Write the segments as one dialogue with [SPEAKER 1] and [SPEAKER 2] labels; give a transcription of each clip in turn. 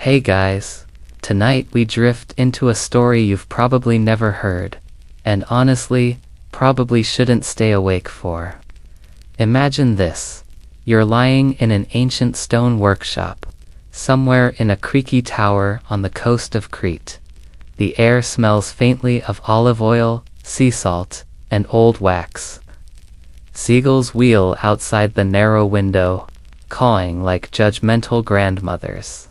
[SPEAKER 1] Hey guys, tonight we drift into a story you've probably never heard, and honestly, probably shouldn't stay awake for. Imagine this. You're lying in an ancient stone workshop, somewhere in a creaky tower on the coast of Crete. The air smells faintly of olive oil, sea salt, and old wax. Seagulls wheel outside the narrow window, cawing like judgmental grandmothers.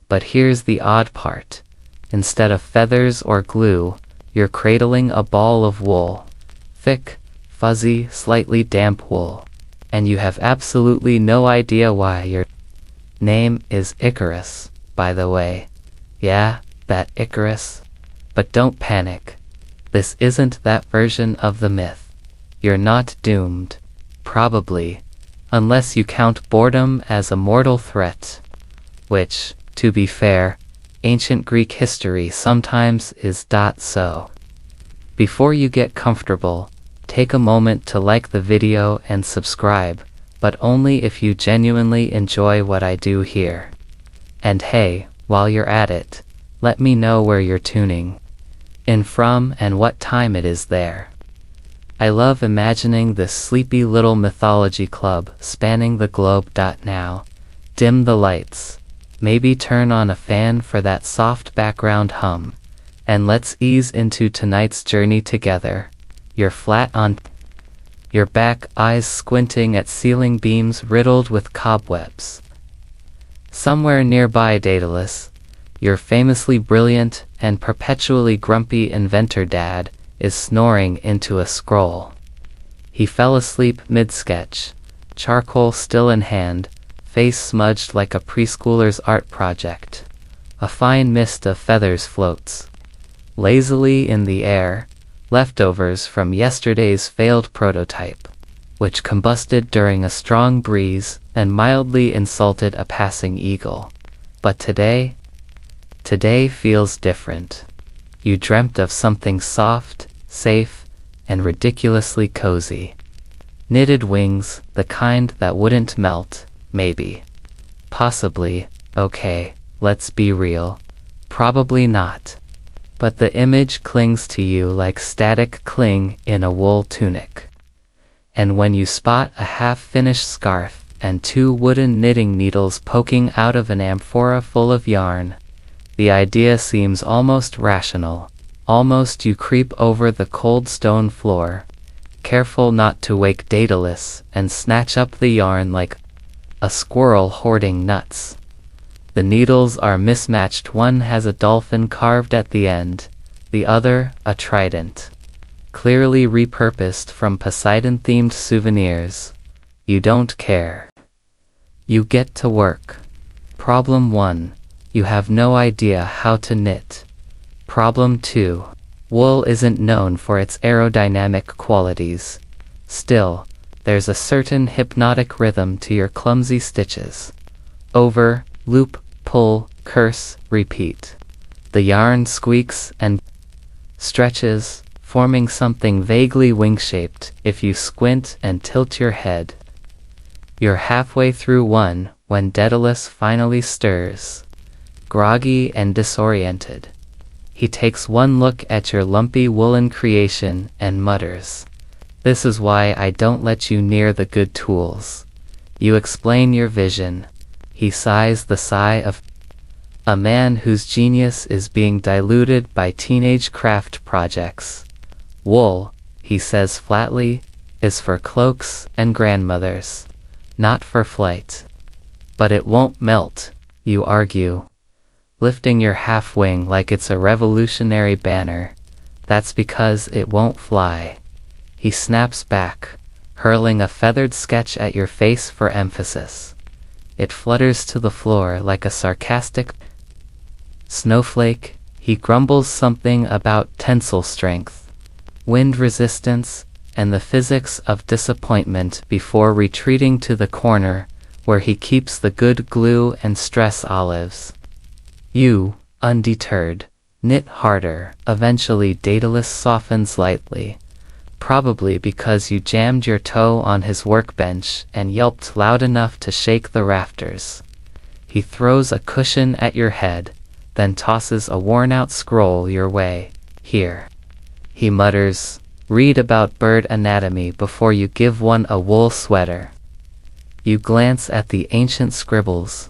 [SPEAKER 1] But here's the odd part. Instead of feathers or glue, you're cradling a ball of wool. Thick, fuzzy, slightly damp wool. And you have absolutely no idea why. Your name is Icarus, by the way. Yeah, that Icarus. But don't panic. This isn't that version of the myth. You're not doomed. Probably. Unless you count boredom as a mortal threat. Which, to be fair, ancient Greek history sometimes is so. Before you get comfortable, take a moment to like the video and subscribe, but only if you genuinely enjoy what I do here. And hey, while you're at it, let me know where you're tuning in from and what time it is there. I love imagining this sleepy little mythology club spanning the globe. Now, dim the lights. Maybe turn on a fan for that soft background hum. And let's ease into tonight's journey together. You're flat on your back, eyes squinting at ceiling beams riddled with cobwebs. Somewhere nearby, Daedalus, your famously brilliant and perpetually grumpy inventor dad, is snoring into a scroll. He fell asleep mid-sketch, charcoal still in hand, face smudged like a preschooler's art project. A fine mist of feathers floats lazily in the air, leftovers from yesterday's failed prototype, which combusted during a strong breeze and mildly insulted a passing eagle. But today feels different. You dreamt of something soft, safe, and ridiculously cozy. Knitted wings, the kind that wouldn't melt. Maybe. Possibly. Okay, let's be real. Probably not. But the image clings to you like static cling in a wool tunic. And when you spot a half-finished scarf and two wooden knitting needles poking out of an amphora full of yarn, the idea seems almost rational. Almost you creep over the cold stone floor, careful not to wake Daedalus, and snatch up the yarn like a squirrel hoarding nuts. The needles are mismatched. One has a dolphin carved at the end, the other a trident. Clearly repurposed from Poseidon-themed souvenirs. You don't care. You get to work. Problem 1. You have no idea how to knit. Problem 2. Wool isn't known for its aerodynamic qualities. Still, there's a certain hypnotic rhythm to your clumsy stitches. Over, loop, pull, curse, repeat. The yarn squeaks and stretches, forming something vaguely wing-shaped if you squint and tilt your head. You're halfway through one when Daedalus finally stirs, groggy and disoriented. He takes one look at your lumpy woolen creation and mutters, "This is why I don't let you near the good tools." You explain your vision. He sighs the sigh of a man whose genius is being diluted by teenage craft projects. Wool, he says flatly, is for cloaks and grandmothers, not for flight. But it won't melt, you argue, lifting your half-wing like it's a revolutionary banner. That's because it won't fly. He snaps back, hurling a feathered sketch at your face for emphasis. It flutters to the floor like a sarcastic snowflake. He grumbles something about tensile strength, wind resistance, and the physics of disappointment before retreating to the corner, where he keeps the good glue and stress olives. You, undeterred, knit harder. Eventually Daedalus softens lightly, probably because you jammed your toe on his workbench and yelped loud enough to shake the rafters. He throws a cushion at your head, then tosses a worn-out scroll your way. Here. He mutters, read about bird anatomy before you give one a wool sweater. You glance at the ancient scribbles.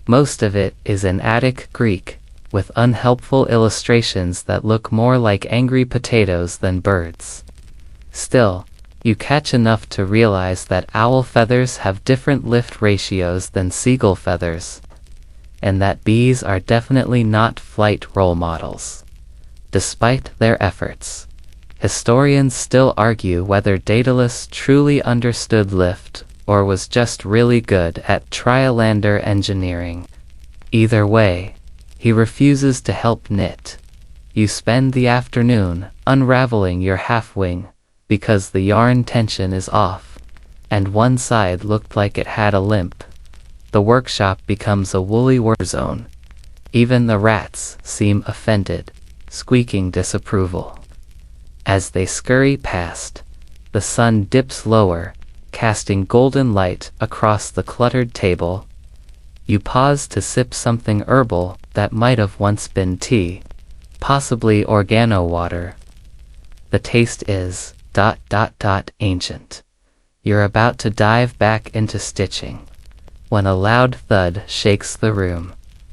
[SPEAKER 1] Most of it is in Attic Greek, with unhelpful illustrations that look more like angry potatoes than birds. Still, you catch enough to realize that owl feathers have different lift ratios than seagull feathers, and that bees are definitely not flight role models. Despite their efforts, historians still argue whether Daedalus truly understood lift or was just really good at trilander engineering. Either way, he refuses to help knit. You spend the afternoon unraveling your half-wing, because the yarn tension is off, and one side looked like it had a limp. The workshop becomes a woolly war zone. Even the rats seem offended, squeaking disapproval. As they scurry past, the sun dips lower, casting golden light across the cluttered table. You pause to sip something herbal that might have once been tea, possibly organo water. The taste is ancient. You're about to dive back into stitching, when a loud thud shakes the room.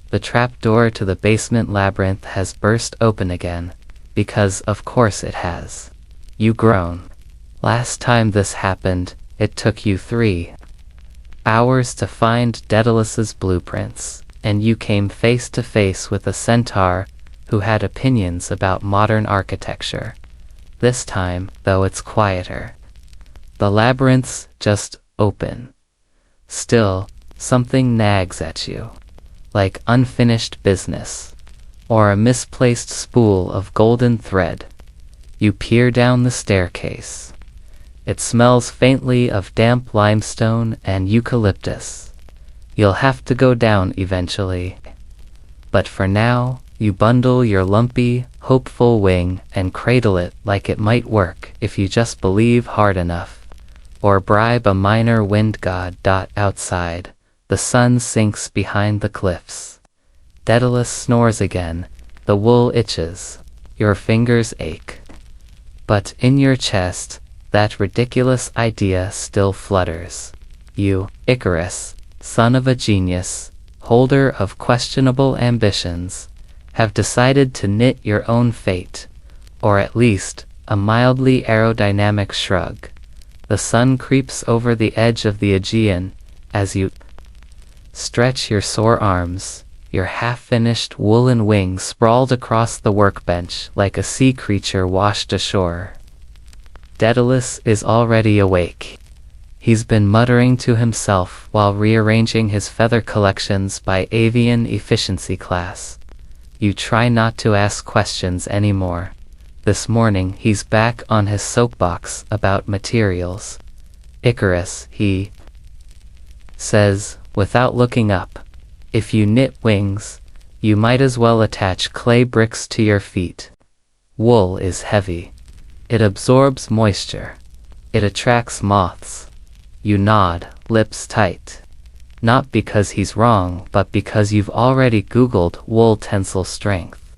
[SPEAKER 1] The trapdoor to the basement labyrinth has burst open again, because of course it has. You groan. Last time this happened, it took you 3 hours to find Daedalus's blueprints, and you came face to face with a centaur who had opinions about modern architecture. This time, though, it's quieter. The labyrinths just open. Still, something nags at you, like unfinished business, or a misplaced spool of golden thread. You peer down the staircase. It smells faintly of damp limestone and eucalyptus. You'll have to go down eventually. But for now, you bundle your lumpy, hopeful wing and cradle it like it might work if you just believe hard enough. Or bribe a minor wind god. Outside, the sun sinks behind the cliffs. Daedalus snores again, the wool itches, your fingers ache. But in your chest, that ridiculous idea still flutters. You, Icarus, son of a genius, holder of questionable ambitions, have decided to knit your own fate, or at least, a mildly aerodynamic shrug. The sun creeps over the edge of the Aegean, as you stretch your sore arms, your half-finished woolen wings sprawled across the workbench like a sea creature washed ashore. Daedalus is already awake. He's been muttering to himself while rearranging his feather collections by avian efficiency class. You try not to ask questions anymore. This morning he's back on his soapbox about materials. Icarus, he says, without looking up, if you knit wings, you might as well attach clay bricks to your feet. Wool is heavy. It absorbs moisture. It attracts moths. You nod, lips tight. Not because he's wrong, but because you've already Googled wool tensile strength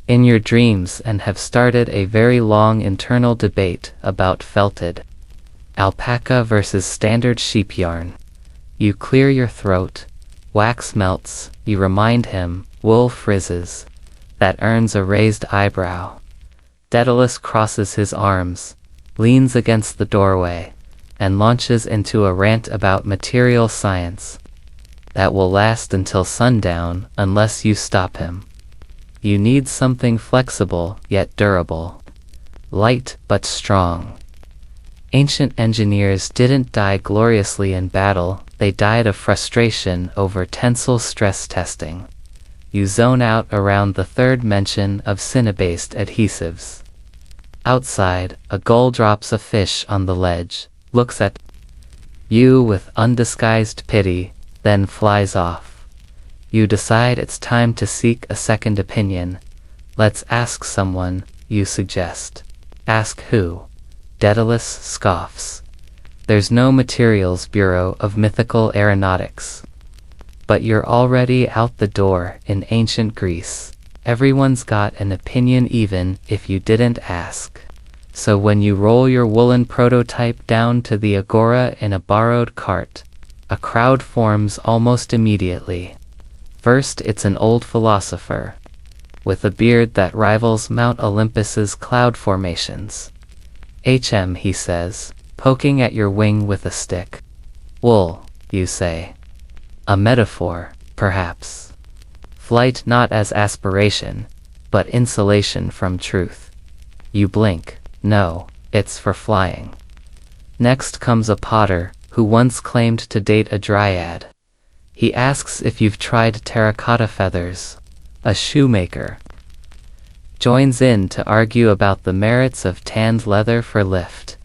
[SPEAKER 1] in your dreams and have started a very long internal debate about felted alpaca versus standard sheep yarn. You clear your throat. Wax melts. You remind him, wool frizzes. That earns a raised eyebrow. Daedalus crosses his arms, leans against the doorway, and launches into a rant about material science that will last until sundown unless you stop him. You need something flexible yet durable, light but strong. Ancient engineers didn't die gloriously in battle, they died of frustration over tensile stress testing. You zone out around the third mention of cinna-based adhesives. Outside, a gull drops a fish on the ledge, looks at you with undisguised pity, then flies off. You decide it's time to seek a second opinion. Let's ask someone, you suggest. Ask who? Daedalus scoffs. There's no materials bureau of mythical aeronautics. But you're already out the door in ancient Greece. Everyone's got an opinion even if you didn't ask. So when you roll your woolen prototype down to the agora in a borrowed cart, a crowd forms almost immediately. First, it's an old philosopher, with a beard that rivals Mount Olympus's cloud formations. He says, poking at your wing with a stick. Wool, you say. A metaphor, perhaps. Flight not as aspiration, but insulation from truth. You blink. No, it's for flying. Next comes a potter who once claimed to date a dryad. He asks if you've tried terracotta feathers. A shoemaker joins in to argue about the merits of tanned leather for lift.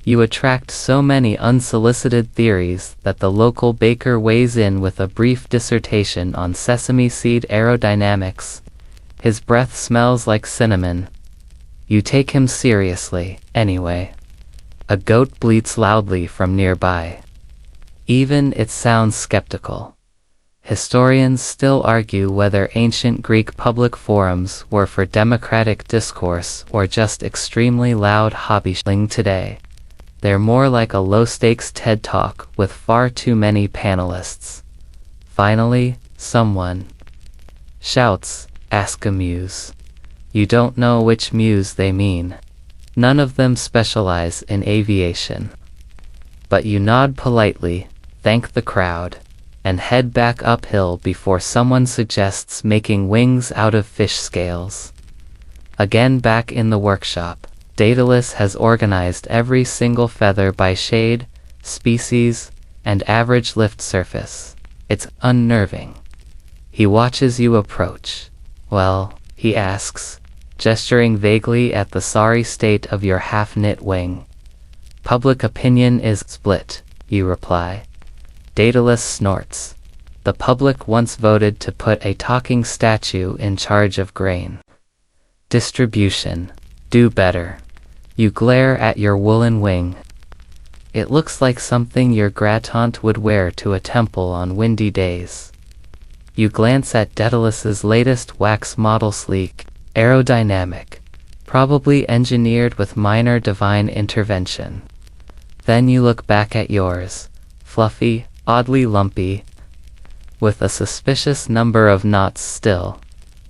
[SPEAKER 1] You attract so many unsolicited theories that the local baker weighs in with a brief dissertation on sesame seed aerodynamics. His breath smells like cinnamon. You take him seriously, anyway. A goat bleats loudly from nearby. Even it sounds skeptical. Historians still argue whether ancient Greek public forums were for democratic discourse or just extremely loud hobby-shilling today. They're more like a low-stakes TED Talk with far too many panelists. Finally, someone shouts, "Ask a muse." You don't know which muse they mean. None of them specialize in aviation. But you nod politely, thank the crowd, and head back uphill before someone suggests making wings out of fish scales. Again back in the workshop, Daedalus has organized every single feather by shade, species, and average lift surface. It's unnerving. He watches you approach. Well, he asks, gesturing vaguely at the sorry state of your half-knit wing. Public opinion is split, you reply. Daedalus snorts. The public once voted to put a talking statue in charge of grain distribution. Do better. You glare at your woolen wing. It looks like something your grattant would wear to a temple on windy days. You glance at Daedalus's latest wax model, sleek, aerodynamic, probably engineered with minor divine intervention. Then you look back at yours, fluffy, oddly lumpy, with a suspicious number of knots still.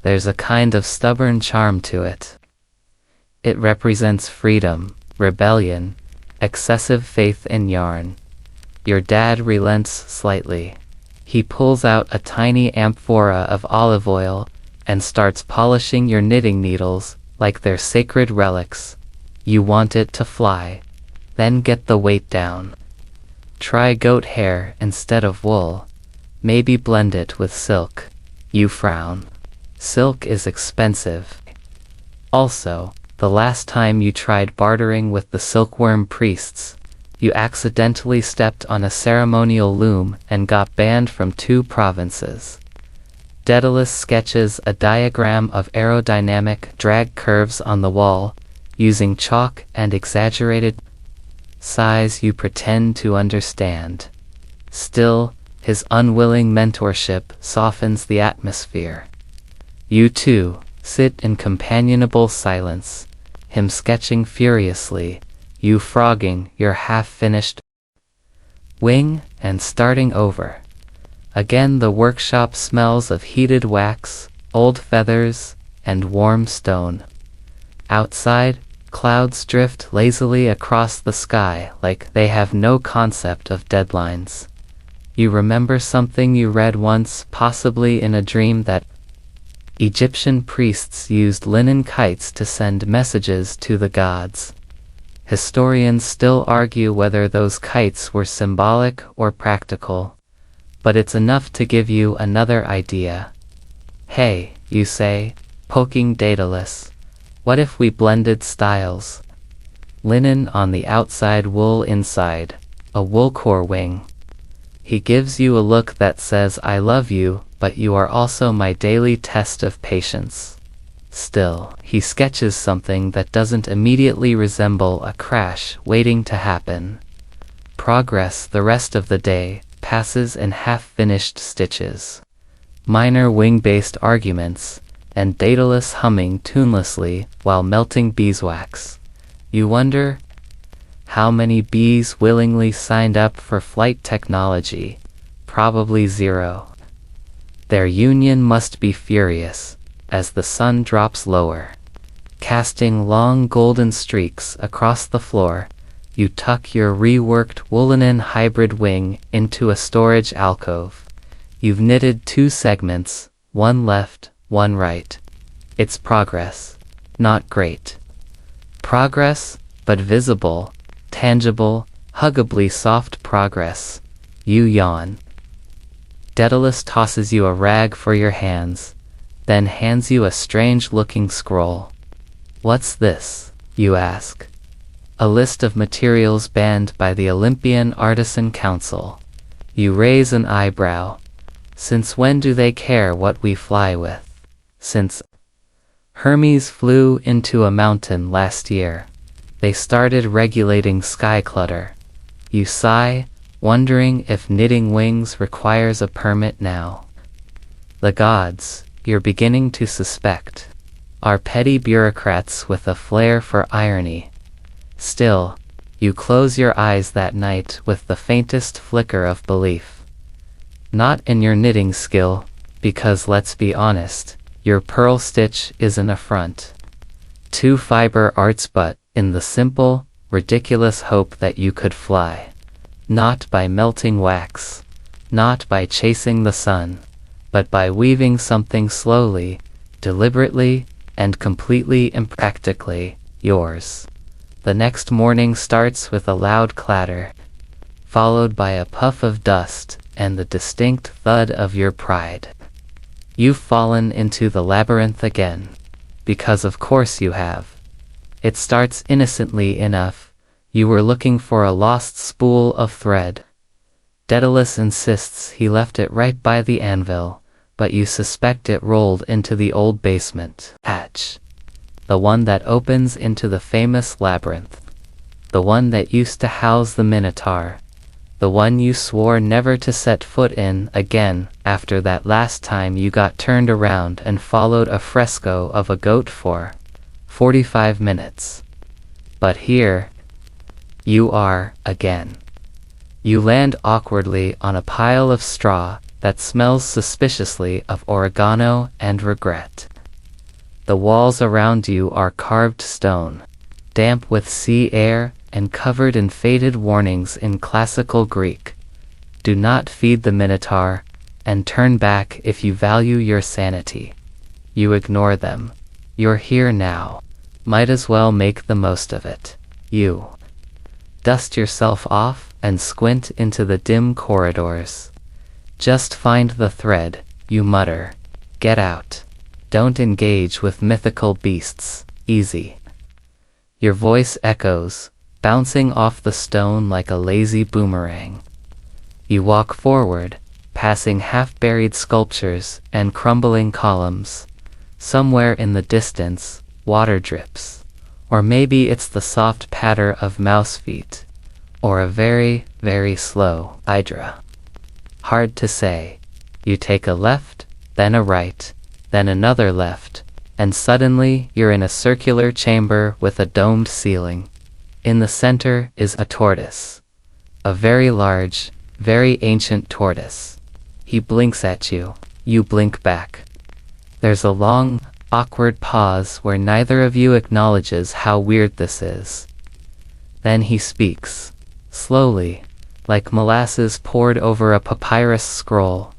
[SPEAKER 1] There's a kind of stubborn charm to it. It represents freedom, rebellion, excessive faith in yarn. Your dad relents slightly. He pulls out a tiny amphora of olive oil and starts polishing your knitting needles like they're sacred relics. You want it to fly. Then get the weight down. Try goat hair instead of wool. Maybe blend it with silk. You frown. Silk is expensive. Also, the last time you tried bartering with the silkworm priests, you accidentally stepped on a ceremonial loom and got banned from 2 provinces. Daedalus sketches a diagram of aerodynamic drag curves on the wall, using chalk and exaggerated size you pretend to understand. Still, his unwilling mentorship softens the atmosphere. You two sit in companionable silence, him sketching furiously, you frogging your half-finished wing and starting over. Again the workshop smells of heated wax, old feathers, and warm stone. Outside, clouds drift lazily across the sky like they have no concept of deadlines. You remember something you read once, possibly in a dream, that Egyptian priests used linen kites to send messages to the gods. Historians still argue whether those kites were symbolic or practical, but it's enough to give you another idea. Hey, you say, poking Daedalus, what if we blended styles? Linen on the outside, wool inside, a wool core wing. He gives you a look that says, I love you, but you are also my daily test of patience. Still, he sketches something that doesn't immediately resemble a crash waiting to happen. Progress the rest of the day, passes in half-finished stitches. Minor wing-based arguments, and Daedalus humming tunelessly while melting beeswax. You wonder, how many bees willingly signed up for flight technology? Probably 0. Their union must be furious, as the sun drops lower. Casting long golden streaks across the floor, you tuck your reworked woolen hybrid wing into a storage alcove. You've knitted 2 segments, one left, one right. It's progress. Not great. Progress, but visible, tangible, huggably soft progress. You yawn. Daedalus tosses you a rag for your hands, then hands you a strange-looking scroll. What's this? You ask. A list of materials banned by the Olympian Artisan Council. You raise an eyebrow. Since when do they care what we fly with? Since Hermes flew into a mountain last year, they started regulating sky clutter. You sigh, wondering if knitting wings requires a permit now. The gods, you're beginning to suspect, are petty bureaucrats with a flair for irony. Still, you close your eyes that night with the faintest flicker of belief. Not in your knitting skill, because let's be honest, your pearl stitch is an affront. 2-fiber arts, but in the simple, ridiculous hope that you could fly. Not by melting wax, not by chasing the sun, but by weaving something slowly, deliberately, and completely impractically yours. The next morning starts with a loud clatter, followed by a puff of dust and the distinct thud of your pride. You've fallen into the labyrinth again, because of course you have. It starts innocently enough. You were looking for a lost spool of thread. Daedalus insists he left it right by the anvil, but you suspect it rolled into the old basement hatch. The one that opens into the famous labyrinth. The one that used to house the Minotaur. The one you swore never to set foot in again after that last time you got turned around and followed a fresco of a goat for 45 minutes. But here you are again. You land awkwardly on a pile of straw that smells suspiciously of oregano and regret. The walls around you are carved stone, damp with sea air and covered in faded warnings in classical Greek. Do not feed the Minotaur, and turn back if you value your sanity. You ignore them. You're here now. Might as well make the most of it. You dust yourself off and squint into the dim corridors. Just find the thread, you mutter. Get out. Don't engage with mythical beasts. Easy. Your voice echoes, bouncing off the stone like a lazy boomerang. You walk forward, passing half-buried sculptures and crumbling columns. Somewhere in the distance, water drips. Or maybe it's the soft patter of mouse feet. Or a very, very slow hydra. Hard to say. You take a left, then a right, then another left, and suddenly you're in a circular chamber with a domed ceiling. In the center is a tortoise. A very large, very ancient tortoise. He blinks at you. You blink back. There's a long, awkward pause where neither of you acknowledges how weird this is. Then he speaks, slowly, like molasses poured over a papyrus scroll.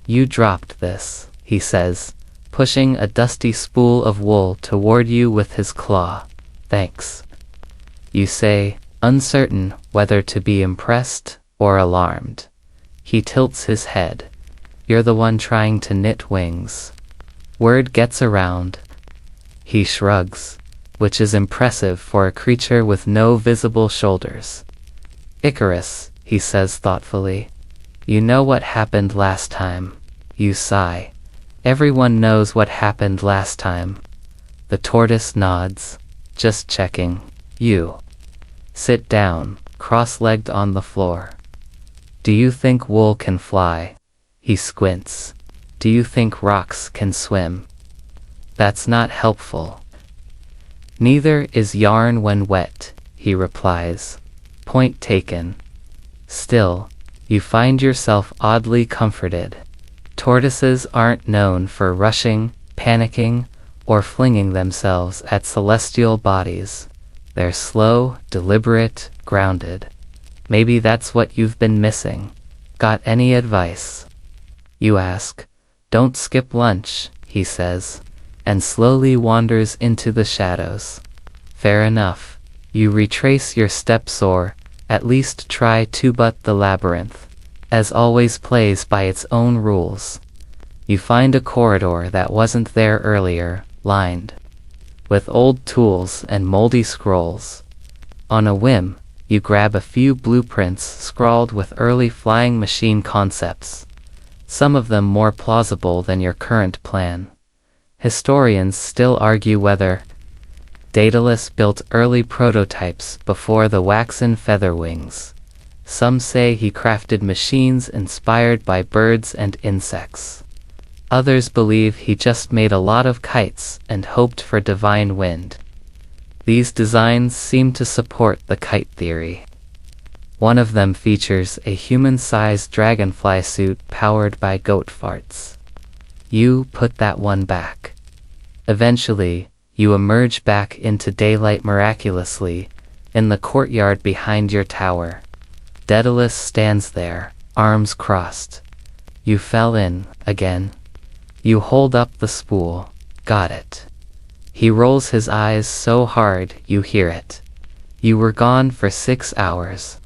[SPEAKER 1] You dropped this, he says, pushing a dusty spool of wool toward you with his claw. Thanks. You say, uncertain whether to be impressed or alarmed. He tilts his head. You're the one trying to knit wings. Word gets around. He shrugs, which is impressive for a creature with no visible shoulders. Icarus, he says thoughtfully. You know what happened last time. You sigh. Everyone knows what happened last time. The tortoise nods. Just checking. You sit down, cross-legged on the floor. Do you think wool can fly? He squints. Do you think rocks can swim? That's not helpful. Neither is yarn when wet, he replies. Point taken. Still, you find yourself oddly comforted. Tortoises aren't known for rushing, panicking, or flinging themselves at celestial bodies. They're slow, deliberate, grounded. Maybe that's what you've been missing. Got any advice? You ask. Don't skip lunch, he says, and slowly wanders into the shadows. Fair enough. You retrace your steps or, at least try to, but the labyrinth, as always, plays by its own rules. You find a corridor that wasn't there earlier, lined with old tools and moldy scrolls. On a whim, you grab a few blueprints scrawled with early flying machine concepts, some of them more plausible than your current plan. Historians still argue whether Daedalus built early prototypes before the waxen feather wings. Some say he crafted machines inspired by birds and insects. Others believe he just made a lot of kites and hoped for divine wind. These designs seem to support the kite theory. One of them features a human-sized dragonfly suit powered by goat farts. You put that one back. Eventually, you emerge back into daylight miraculously, in the courtyard behind your tower. Daedalus stands there, arms crossed. You fell in, again. You hold up the spool. Got it. He rolls his eyes so hard you hear it. You were gone for 6 hours.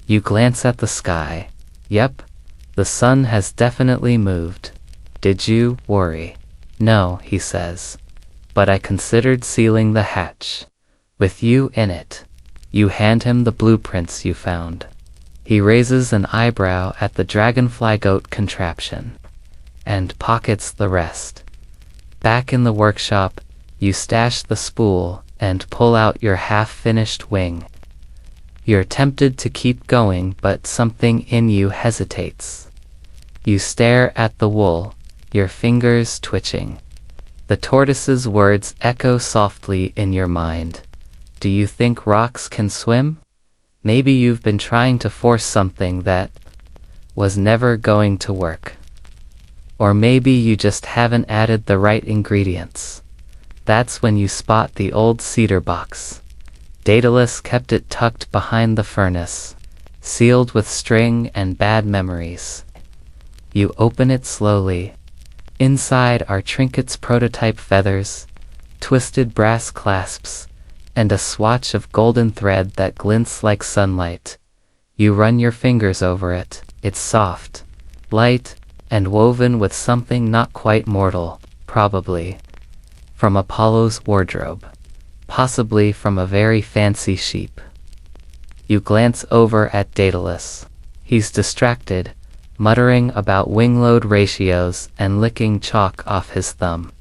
[SPEAKER 1] You glance at the sky. Yep, the sun has definitely moved. Did you worry? No, he says. But I considered sealing the hatch. With you in it. You hand him the blueprints you found. He raises an eyebrow at the dragonfly goat contraption, and pockets the rest. Back in the workshop, you stash the spool and pull out your half-finished wing. You're tempted to keep going, but something in you hesitates. You stare at the wool, your fingers twitching. The tortoise's words echo softly in your mind. Do you think rocks can swim? Maybe you've been trying to force something that was never going to work. Or maybe you just haven't added the right ingredients. That's when you spot the old cedar box. Daedalus kept it tucked behind the furnace, sealed with string and bad memories. You open it slowly. Inside are trinkets, prototype feathers, twisted brass clasps, and a swatch of golden thread that glints like sunlight. You run your fingers over it. It's soft, light, and woven with something not quite mortal, probably from Apollo's wardrobe, possibly from a very fancy sheep. You glance over at Daedalus. He's distracted, muttering about wing-load ratios and licking chalk off his thumb.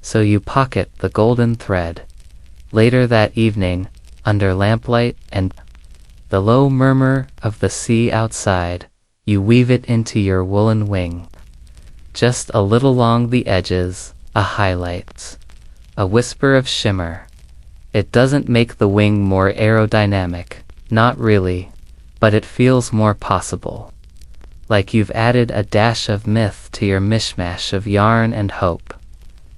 [SPEAKER 1] So you pocket the golden thread. Later that evening, under lamplight and the low murmur of the sea outside, you weave it into your woolen wing. Just a little along the edges, a highlight. A whisper of shimmer. It doesn't make the wing more aerodynamic, not really, but it feels more possible. Like you've added a dash of myth to your mishmash of yarn and hope.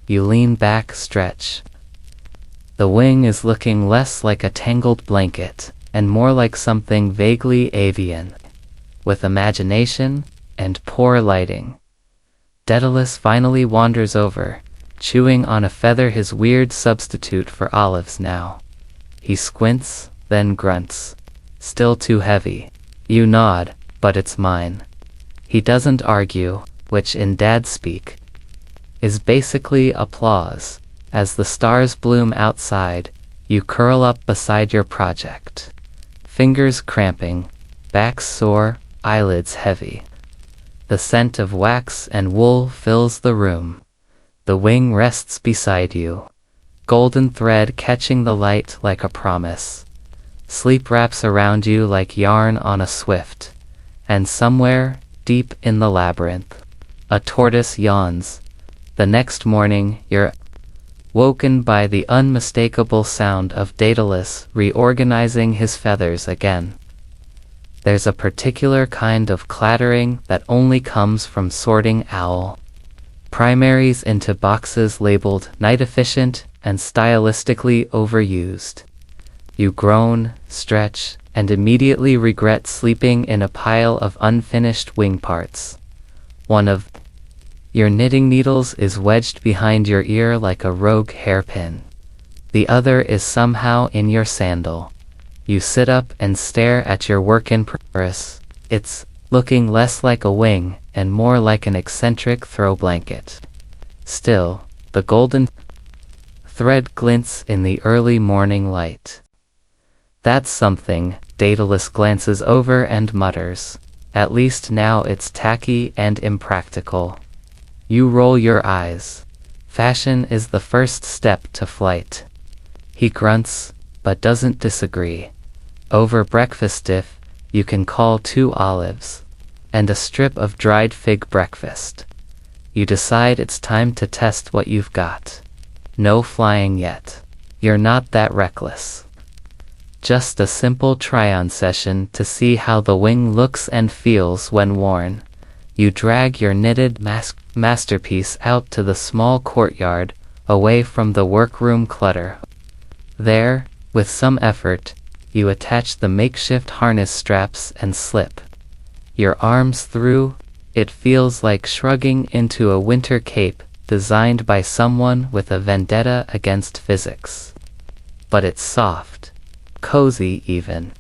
[SPEAKER 1] You lean back, stretch. The wing is looking less like a tangled blanket, and more like something vaguely avian, with imagination and poor lighting. Daedalus finally wanders over, chewing on a feather, his weird substitute for olives now. He squints, then grunts. Still too heavy. You nod, but it's mine. He doesn't argue, which in dad speak is basically applause. As the stars bloom outside, you curl up beside your project. Fingers cramping, back sore, eyelids heavy. The scent of wax and wool fills the room. The wing rests beside you, golden thread catching the light like a promise. Sleep wraps around you like yarn on a swift, And somewhere, deep in the labyrinth, a tortoise yawns. The next morning, you're woken by the unmistakable sound of Daedalus reorganizing his feathers again. There's a particular kind of clattering that only comes from sorting owl primaries into boxes labeled night efficient and stylistically overused. You groan, stretch, and immediately regret sleeping in a pile of unfinished wing parts. One of your knitting needles is wedged behind your ear like a rogue hairpin. The other is somehow in your sandal. You sit up and stare at your work in progress. It's looking less like a wing and more like an eccentric throw blanket. Still, the golden thread glints in the early morning light. That's something. Daedalus glances over and mutters. At least now it's tacky and impractical. You roll your eyes. Fashion is the first step to flight. He grunts, but doesn't disagree. Over breakfast if you can call 2 olives and a strip of dried fig breakfast. You decide it's time to test what you've got. No flying yet. You're not that reckless. Just a simple try-on session to see how the wing looks and feels when worn. You drag your knitted masterpiece out to the small courtyard, away from the workroom clutter. There, with some effort, you attach the makeshift harness straps and slip your arms through. It feels like shrugging into a winter cape designed by someone with a vendetta against physics. But it's soft, cozy even,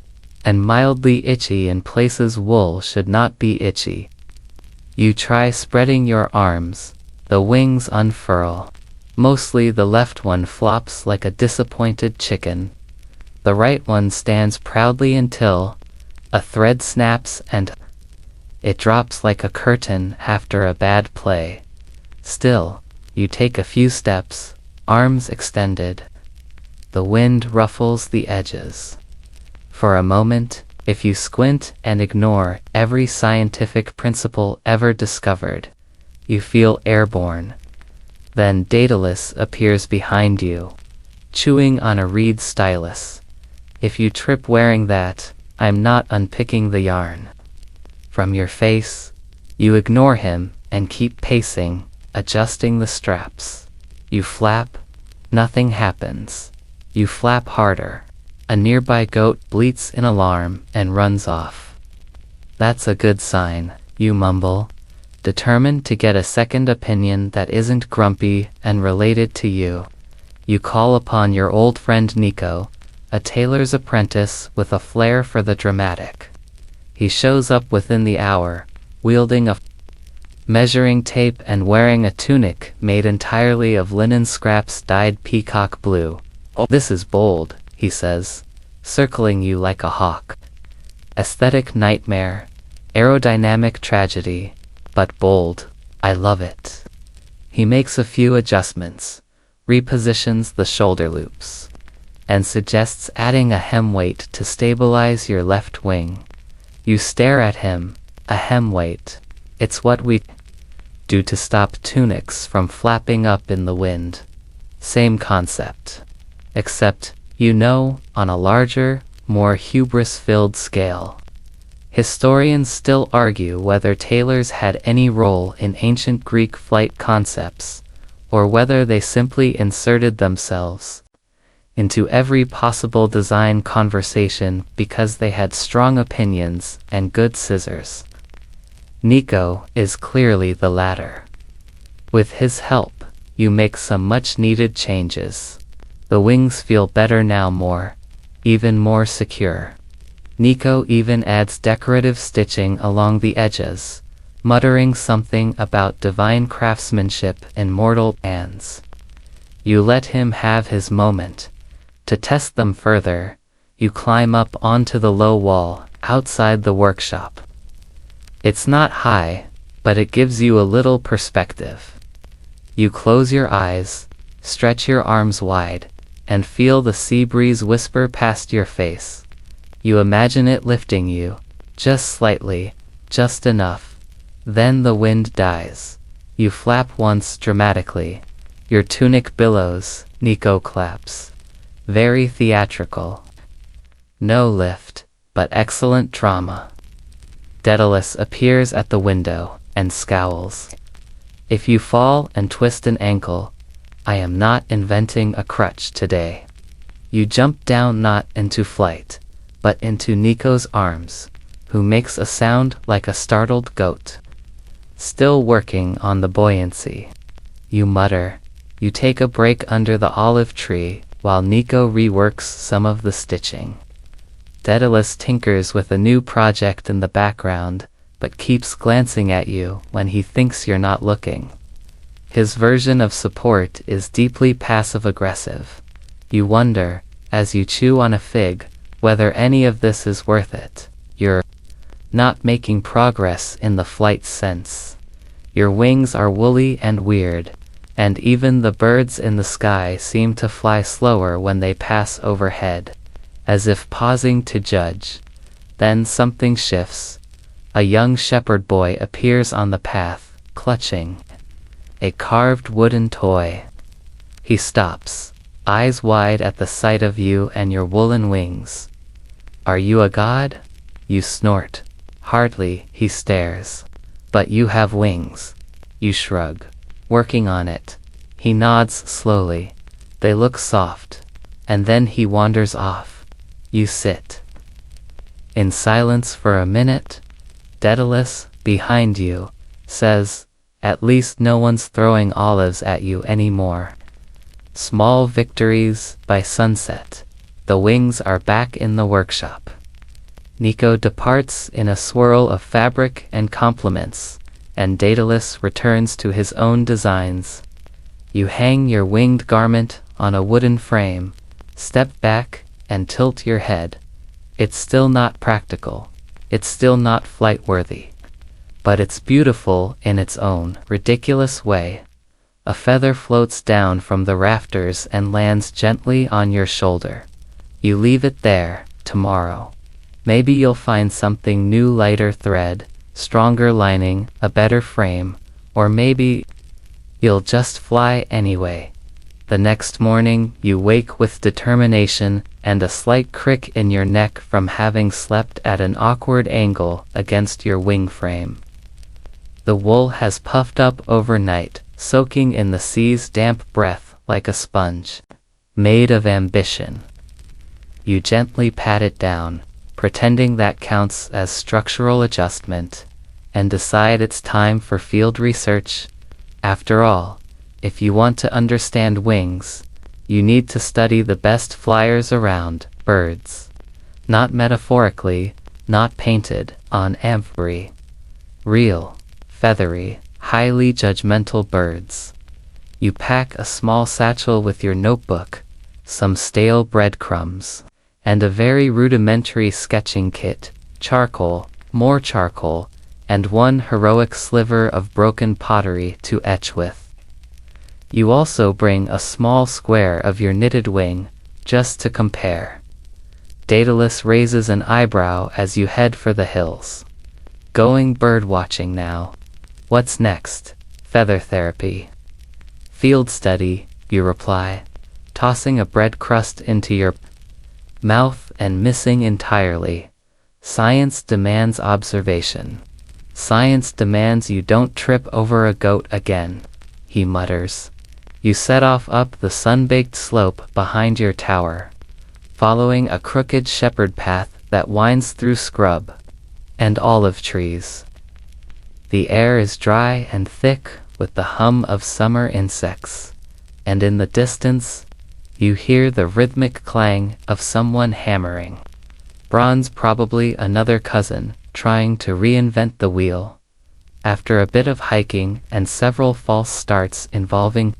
[SPEAKER 1] and mildly itchy in places wool should not be itchy. You try spreading your arms. The wings unfurl. Mostly the left one flops like a disappointed chicken. The right one stands proudly until a thread snaps and it drops like a curtain after a bad play. Still, you take a few steps, arms extended. The wind ruffles the edges. For a moment, if you squint and ignore every scientific principle ever discovered, you feel airborne. Then Daedalus appears behind you, chewing on a reed stylus. If you trip wearing that, I'm not unpicking the yarn. From your face, you ignore him and keep pacing, adjusting the straps. You flap, nothing happens. You flap harder. A nearby goat bleats in alarm and runs off. That's a good sign, you mumble, determined to get a second opinion that isn't grumpy and related to you. You call upon your old friend Nico, a tailor's apprentice with a flair for the dramatic. He shows up within the hour, wielding a measuring tape and wearing a tunic made entirely of linen scraps dyed peacock blue. "Oh, this is bold," he says, circling you like a hawk. Aesthetic nightmare, aerodynamic tragedy, but bold. I love it. He makes a few adjustments, repositions the shoulder loops, and suggests adding a hem weight to stabilize your left wing. You stare at him. A hem weight. It's what we do to stop tunics from flapping up in the wind. Same concept. Except, on a larger, more hubris-filled scale. Historians still argue whether tailors had any role in ancient Greek flight concepts, or whether they simply inserted themselves into every possible design conversation because they had strong opinions and good scissors. Nico is clearly the latter. With his help, you make some much-needed changes. The wings feel better now, even more secure. Nico even adds decorative stitching along the edges, muttering something about divine craftsmanship in mortal hands. You let him have his moment. To test them further, you climb up onto the low wall outside the workshop. It's not high, but it gives you a little perspective. You close your eyes, stretch your arms wide, and feel the sea breeze whisper past your face. You imagine it lifting you, just slightly, Just enough. Then the wind dies. You flap once dramatically. Your tunic billows, Nico claps. Very theatrical. No lift, but excellent drama. Daedalus appears at the window and scowls. If you fall and twist an ankle, I am not inventing a crutch today. You jump down not into flight, but into Nico's arms, who makes a sound like a startled goat. Still working on the buoyancy. You mutter. You take a break under the olive tree while Nico reworks some of the stitching. Daedalus tinkers with a new project in the background, but keeps glancing at you when he thinks you're not looking. His version of support is deeply passive-aggressive. You wonder, as you chew on a fig, whether any of this is worth it. You're not making progress in the flight sense. Your wings are woolly and weird, and even the birds in the sky seem to fly slower when they pass overhead, as if pausing to judge. Then something shifts. A young shepherd boy appears on the path, clutching a carved wooden toy. He stops, eyes wide at the sight of you and your woolen wings. Are you a god? You snort. Hardly, he stares. But you have wings. You shrug. Working on it. He nods slowly. They look soft. And then he wanders off. You sit in silence for a minute. Daedalus, behind you, says, "At least no one's throwing olives at you anymore." Small victories. By sunset, the wings are back in the workshop. Nico departs in a swirl of fabric and compliments, and Daedalus returns to his own designs. You hang your winged garment on a wooden frame, step back, and tilt your head. It's still not practical. It's still not flight-worthy. But it's beautiful in its own ridiculous way. A feather floats down from the rafters and lands gently on your shoulder. You leave it there. Tomorrow, maybe you'll find something new, lighter thread, stronger lining, a better frame, or maybe you'll just fly anyway. The next morning, you wake with determination and a slight crick in your neck from having slept at an awkward angle against your wing frame. The wool has puffed up overnight, soaking in the sea's damp breath like a sponge, made of ambition. You gently pat it down, pretending that counts as structural adjustment, and decide it's time for field research. After all, if you want to understand wings, you need to study the best flyers around, birds. Not metaphorically, not painted on ivory. Real, feathery, highly judgmental birds. You pack a small satchel with your notebook, some stale breadcrumbs, and a very rudimentary sketching kit, charcoal, more charcoal, and one heroic sliver of broken pottery to etch with. You also bring a small square of your knitted wing, just to compare. Daedalus raises an eyebrow as you head for the hills. Going bird watching now. What's next? Feather therapy. Field study, you reply, tossing a bread crust into your mouth and missing entirely. Science demands observation. Science demands you don't trip over a goat again, he mutters. You set off up the sun-baked slope behind your tower, following a crooked shepherd path that winds through scrub and olive trees. The air is dry and thick with the hum of summer insects, and in the distance, you hear the rhythmic clang of someone hammering. Bronze, probably another cousin, trying to reinvent the wheel. After a bit of hiking and several false starts involving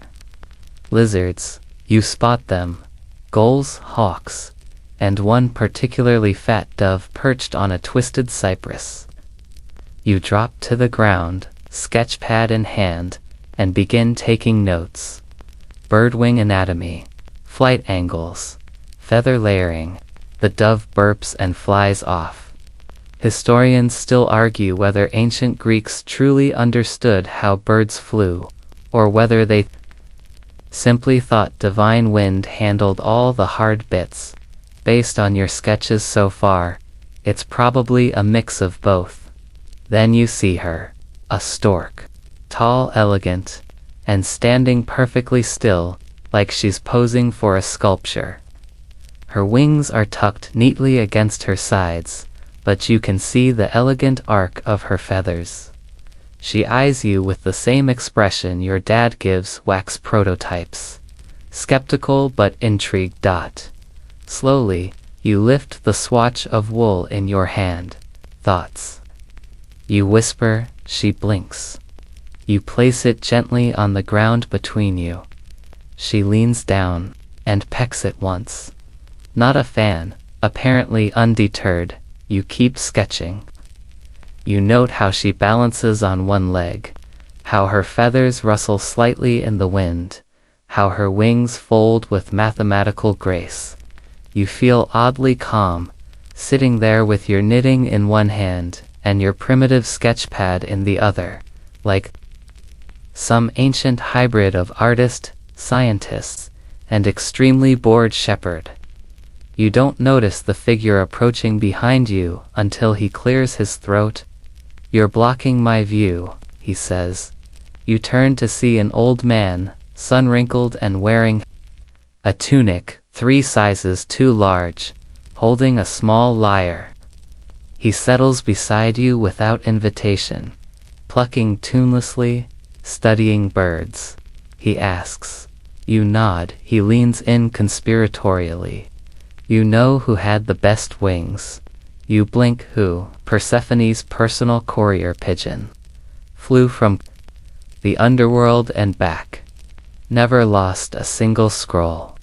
[SPEAKER 1] lizards, you spot them, gulls, hawks, and one particularly fat dove perched on a twisted cypress. You drop to the ground, sketchpad in hand, and begin taking notes. Birdwing anatomy, flight angles, feather layering. The dove burps and flies off. Historians still argue whether ancient Greeks truly understood how birds flew, or whether they simply thought divine wind handled all the hard bits. Based on your sketches so far, it's probably a mix of both. Then you see her, a stork, tall, elegant, and standing perfectly still, like she's posing for a sculpture. Her wings are tucked neatly against her sides, but you can see the elegant arc of her feathers. She eyes you with the same expression your dad gives wax prototypes. Skeptical but intrigued. Slowly, you lift the swatch of wool in your hand. Thoughts. You whisper, she blinks. You place it gently on the ground between you. She leans down and pecks it once. Not a fan, apparently undeterred, you keep sketching. You note how she balances on one leg, how her feathers rustle slightly in the wind, how her wings fold with mathematical grace. You feel oddly calm, sitting there with your knitting in one hand and your primitive sketchpad in the other, like some ancient hybrid of artist, scientist, and extremely bored shepherd. You don't notice the figure approaching behind you until he clears his throat. "You're blocking my view," he says. You turn to see an old man, sun-wrinkled and wearing a tunic 3 sizes too large, holding a small lyre. He settles beside you without invitation, plucking tunelessly, studying birds. He asks. You nod. He leans in conspiratorially. You know who had the best wings. You blink. Who? Persephone's personal courier pigeon. Flew from the underworld and back. Never lost a single scroll.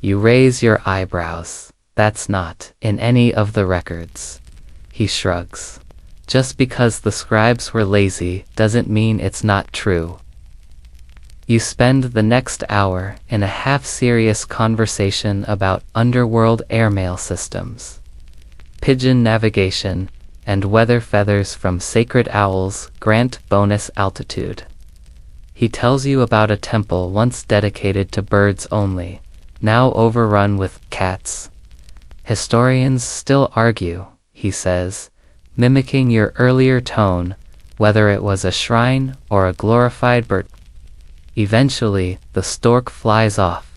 [SPEAKER 1] You raise your eyebrows. That's not in any of the records. He shrugs. Just because the scribes were lazy doesn't mean it's not true. You spend the next hour in a half-serious conversation about underworld airmail systems, pigeon navigation, and whether feathers from sacred owls grant bonus altitude. He tells you about a temple once dedicated to birds only, now overrun with cats. Historians still argue, he says, mimicking your earlier tone, whether it was a shrine or a glorified bird. Eventually, the stork flies off.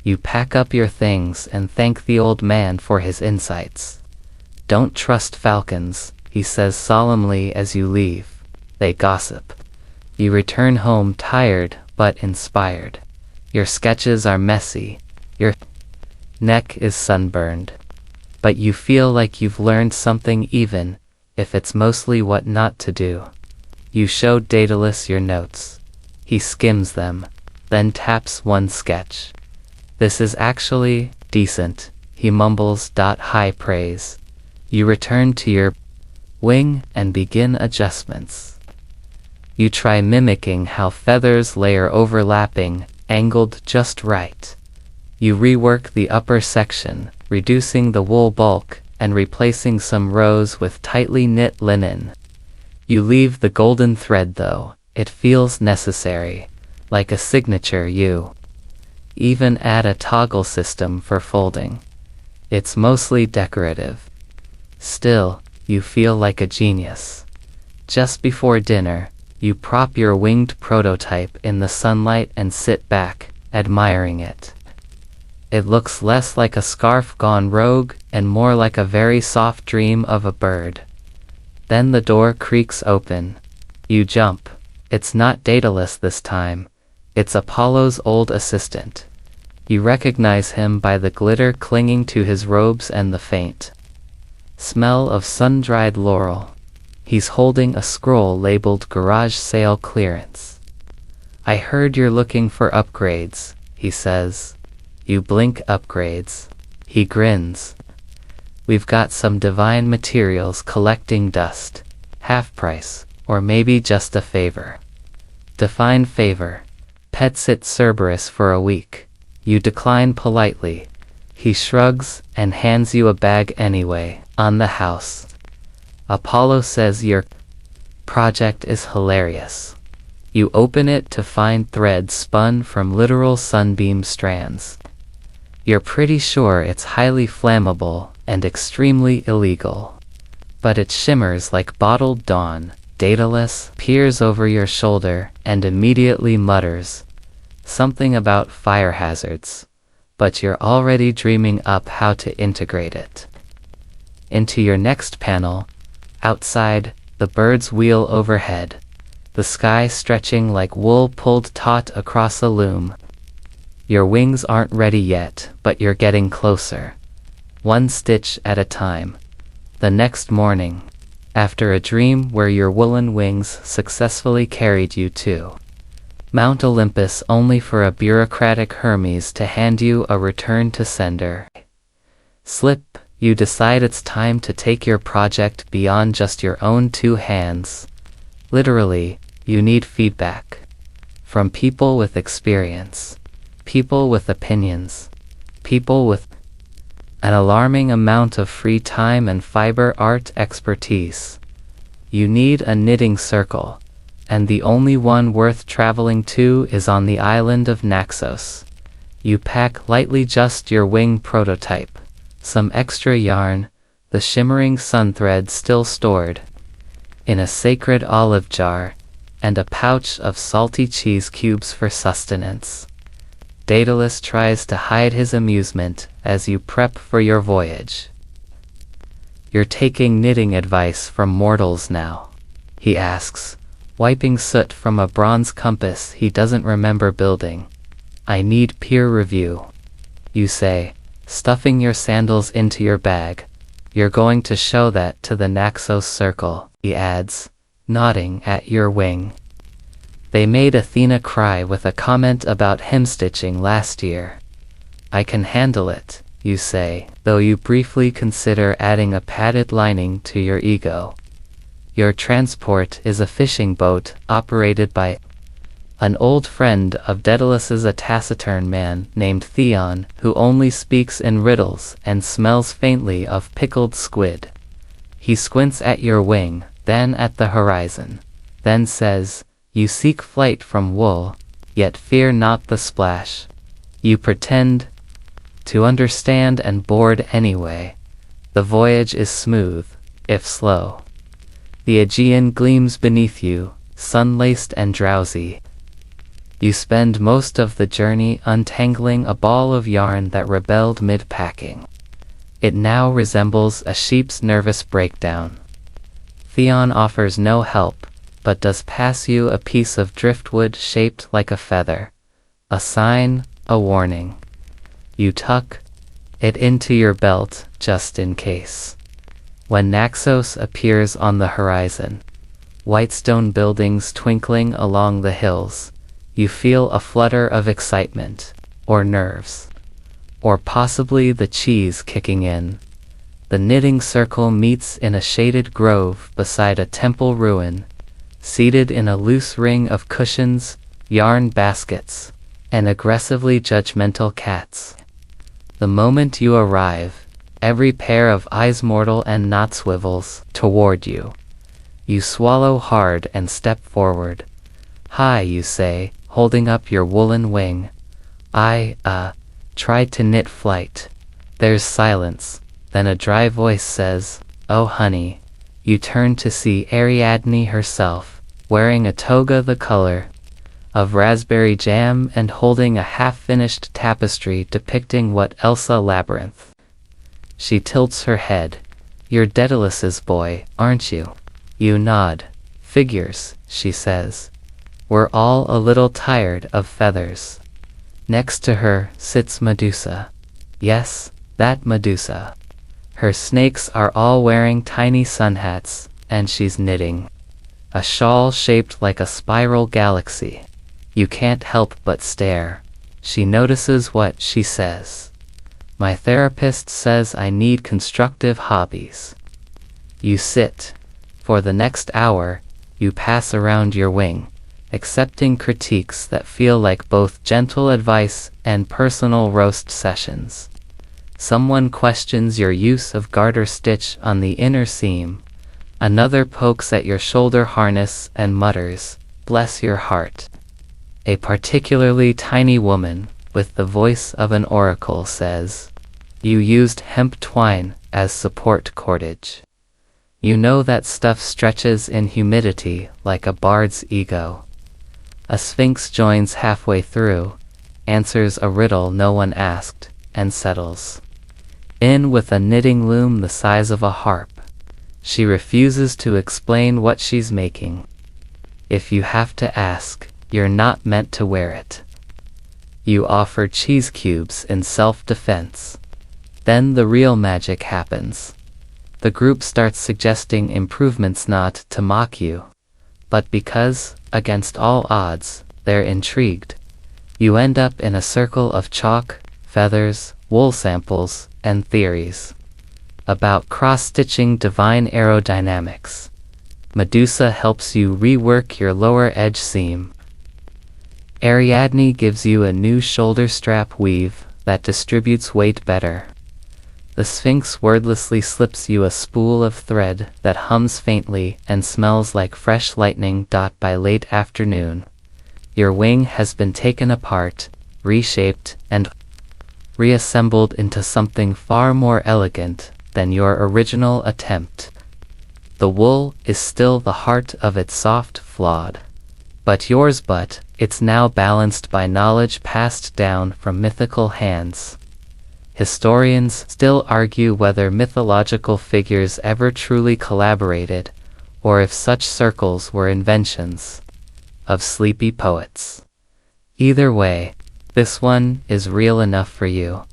[SPEAKER 1] You pack up your things and thank the old man for his insights. Don't trust falcons, he says solemnly as you leave. They gossip. You return home tired but inspired. Your sketches are messy. Your neck is sunburned. But you feel like you've learned something, even if it's mostly what not to do. You show Daedalus your notes. He skims them, then taps one sketch. This is actually decent, he mumbles. High praise. You return to your wing and begin adjustments. You try mimicking how feathers layer overlapping, angled just right. You rework the upper section, reducing the wool bulk and replacing some rows with tightly knit linen. You leave the golden thread though. It feels necessary, like a signature. You even add a toggle system for folding. It's mostly decorative. Still, you feel like a genius. Just before dinner, you prop your winged prototype in the sunlight and sit back, admiring it. It looks less like a scarf gone rogue and more like a very soft dream of a bird. Then the door creaks open. You jump. It's not Daedalus this time. It's Apollo's old assistant. You recognize him by the glitter clinging to his robes and the faint smell of sun-dried laurel. He's holding a scroll labeled Garage Sale Clearance. I heard you're looking for upgrades, he says. You blink. Upgrades. He grins. We've got some divine materials collecting dust. Half price. Or maybe just a favor. Define favor. Pet sit Cerberus for a week. You decline politely. He shrugs and hands you a bag anyway. On the house. Apollo says your project is hilarious. You open it to find threads spun from literal sunbeam strands. You're pretty sure it's highly flammable and extremely illegal. But it shimmers like bottled dawn. Daedalus peers over your shoulder and immediately mutters something about fire hazards, but you're already dreaming up how to integrate it into your next panel. Outside, the birds wheel overhead, the sky stretching like wool pulled taut across a loom. Your wings aren't ready yet, but you're getting closer, one stitch at a time. The next morning, after a dream where your woolen wings successfully carried you to Mount Olympus only for a bureaucratic Hermes to hand you a return to sender slip, you decide it's time to take your project beyond just your own two hands. Literally, you need feedback from people with experience, people with opinions, people with an alarming amount of free time and fiber art expertise. You need a knitting circle, and the only one worth traveling to is on the island of Naxos. You pack lightly just your wing prototype, some extra yarn, the shimmering sun thread still stored in a sacred olive jar, and a pouch of salty cheese cubes for sustenance. Daedalus tries to hide his amusement as you prep for your voyage. You're taking knitting advice from mortals now, he asks, wiping soot from a bronze compass he doesn't remember building. I need peer review, you say, stuffing your sandals into your bag. You're going to show that to the Naxos Circle, he adds, nodding at your wing. They made Athena cry with a comment about hemstitching last year. I can handle it, you say, though you briefly consider adding a padded lining to your ego. Your transport is a fishing boat operated by an old friend of Daedalus's, a taciturn man named Theon who only speaks in riddles and smells faintly of pickled squid. He squints at your wing, then at the horizon, then says, you seek flight from wool, yet fear not the splash. You pretend to understand and board anyway. The voyage is smooth, if slow. The Aegean gleams beneath you, sun-laced and drowsy. You spend most of the journey untangling a ball of yarn that rebelled mid-packing. It now resembles a sheep's nervous breakdown. Theon offers no help, but does pass you a piece of driftwood shaped like a feather. A sign, a warning. You tuck it into your belt, just in case. When Naxos appears on the horizon, white stone buildings twinkling along the hills, you feel a flutter of excitement, or nerves, or possibly the cheese kicking in. The knitting circle meets in a shaded grove beside a temple ruin, seated in a loose ring of cushions, yarn baskets, and aggressively judgmental cats. The moment you arrive, every pair of eyes mortal and not swivels toward you. You swallow hard and step forward. Hi, you say, holding up your woolen wing. I tried to knit flight. There's silence, then a dry voice says, oh honey. You turn to see Ariadne herself, wearing a toga the color of raspberry jam and holding a half-finished tapestry depicting what Elsa Labyrinth. She tilts her head. You're Daedalus's boy, aren't you? You nod. Figures, she says. We're all a little tired of feathers. Next to her sits Medusa. Yes, that Medusa. Her snakes are all wearing tiny sun hats, and she's knitting a shawl shaped like a spiral galaxy. You can't help but stare. She notices what she says. My therapist says I need constructive hobbies. You sit. For the next hour, you pass around your wing, accepting critiques that feel like both gentle advice and personal roast sessions. Someone questions your use of garter stitch on the inner seam, Another pokes at your shoulder harness and mutters, "Bless your heart." A particularly tiny woman, with the voice of an oracle, says, "You used hemp twine as support cordage. You know that stuff stretches in humidity like a bard's ego." A sphinx joins halfway through, answers a riddle no one asked, and settles in with a knitting loom the size of a harp. She refuses to explain what she's making. If you have to ask, you're not meant to wear it. You offer cheese cubes in self-defense. Then the real magic happens. The group starts suggesting improvements, not to mock you, but because, against all odds, they're intrigued. You end up in a circle of chalk, feathers, wool samples, and theories about cross-stitching divine aerodynamics. Medusa helps you rework your lower edge seam. Ariadne gives you a new shoulder strap weave that distributes weight better. The Sphinx wordlessly slips you a spool of thread that hums faintly and smells like fresh lightning. By late afternoon, your wing has been taken apart, reshaped, and reassembled into something far more elegant than your original attempt. The wool is still the heart of it, soft, flawed. But yours, it's now balanced by knowledge passed down from mythical hands. Historians still argue whether mythological figures ever truly collaborated, or if such circles were inventions of sleepy poets. Either way, this one is real enough for you.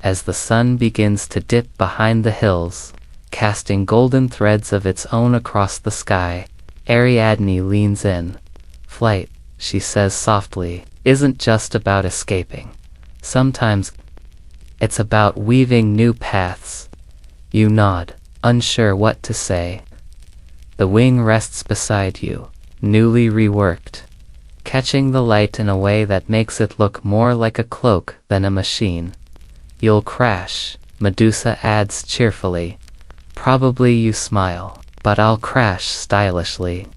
[SPEAKER 1] As the sun begins to dip behind the hills, casting golden threads of its own across the sky, Ariadne leans in. "Flight," she says softly, "isn't just about escaping. Sometimes it's about weaving new paths." You nod, unsure what to say. The wing rests beside you, newly reworked, catching the light in a way that makes it look more like a cloak than a machine. "You'll crash," Medusa adds cheerfully. "Probably," you smile, "but I'll crash stylishly."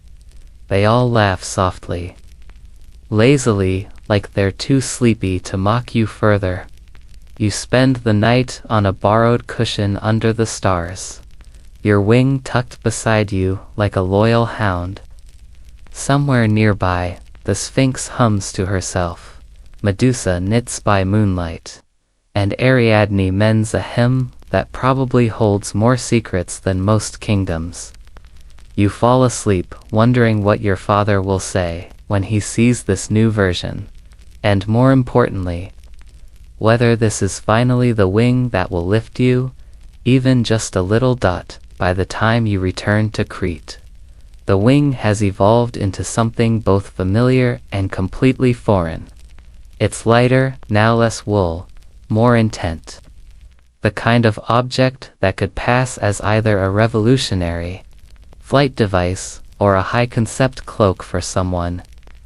[SPEAKER 1] They all laugh softly, lazily, like they're too sleepy to mock you further. You spend the night on a borrowed cushion under the stars, your wing tucked beside you like a loyal hound. Somewhere nearby, the Sphinx hums to herself. Medusa knits by moonlight, and Ariadne mends a hem that probably holds more secrets than most kingdoms. You fall asleep, wondering what your father will say when he sees this new version, and more importantly, whether this is finally the wing that will lift you, even just a little. By the time you return to Crete, the wing has evolved into something both familiar and completely foreign. It's lighter, now less wool, more intent. The kind of object that could pass as either a revolutionary flight device or a high-concept cloak for someone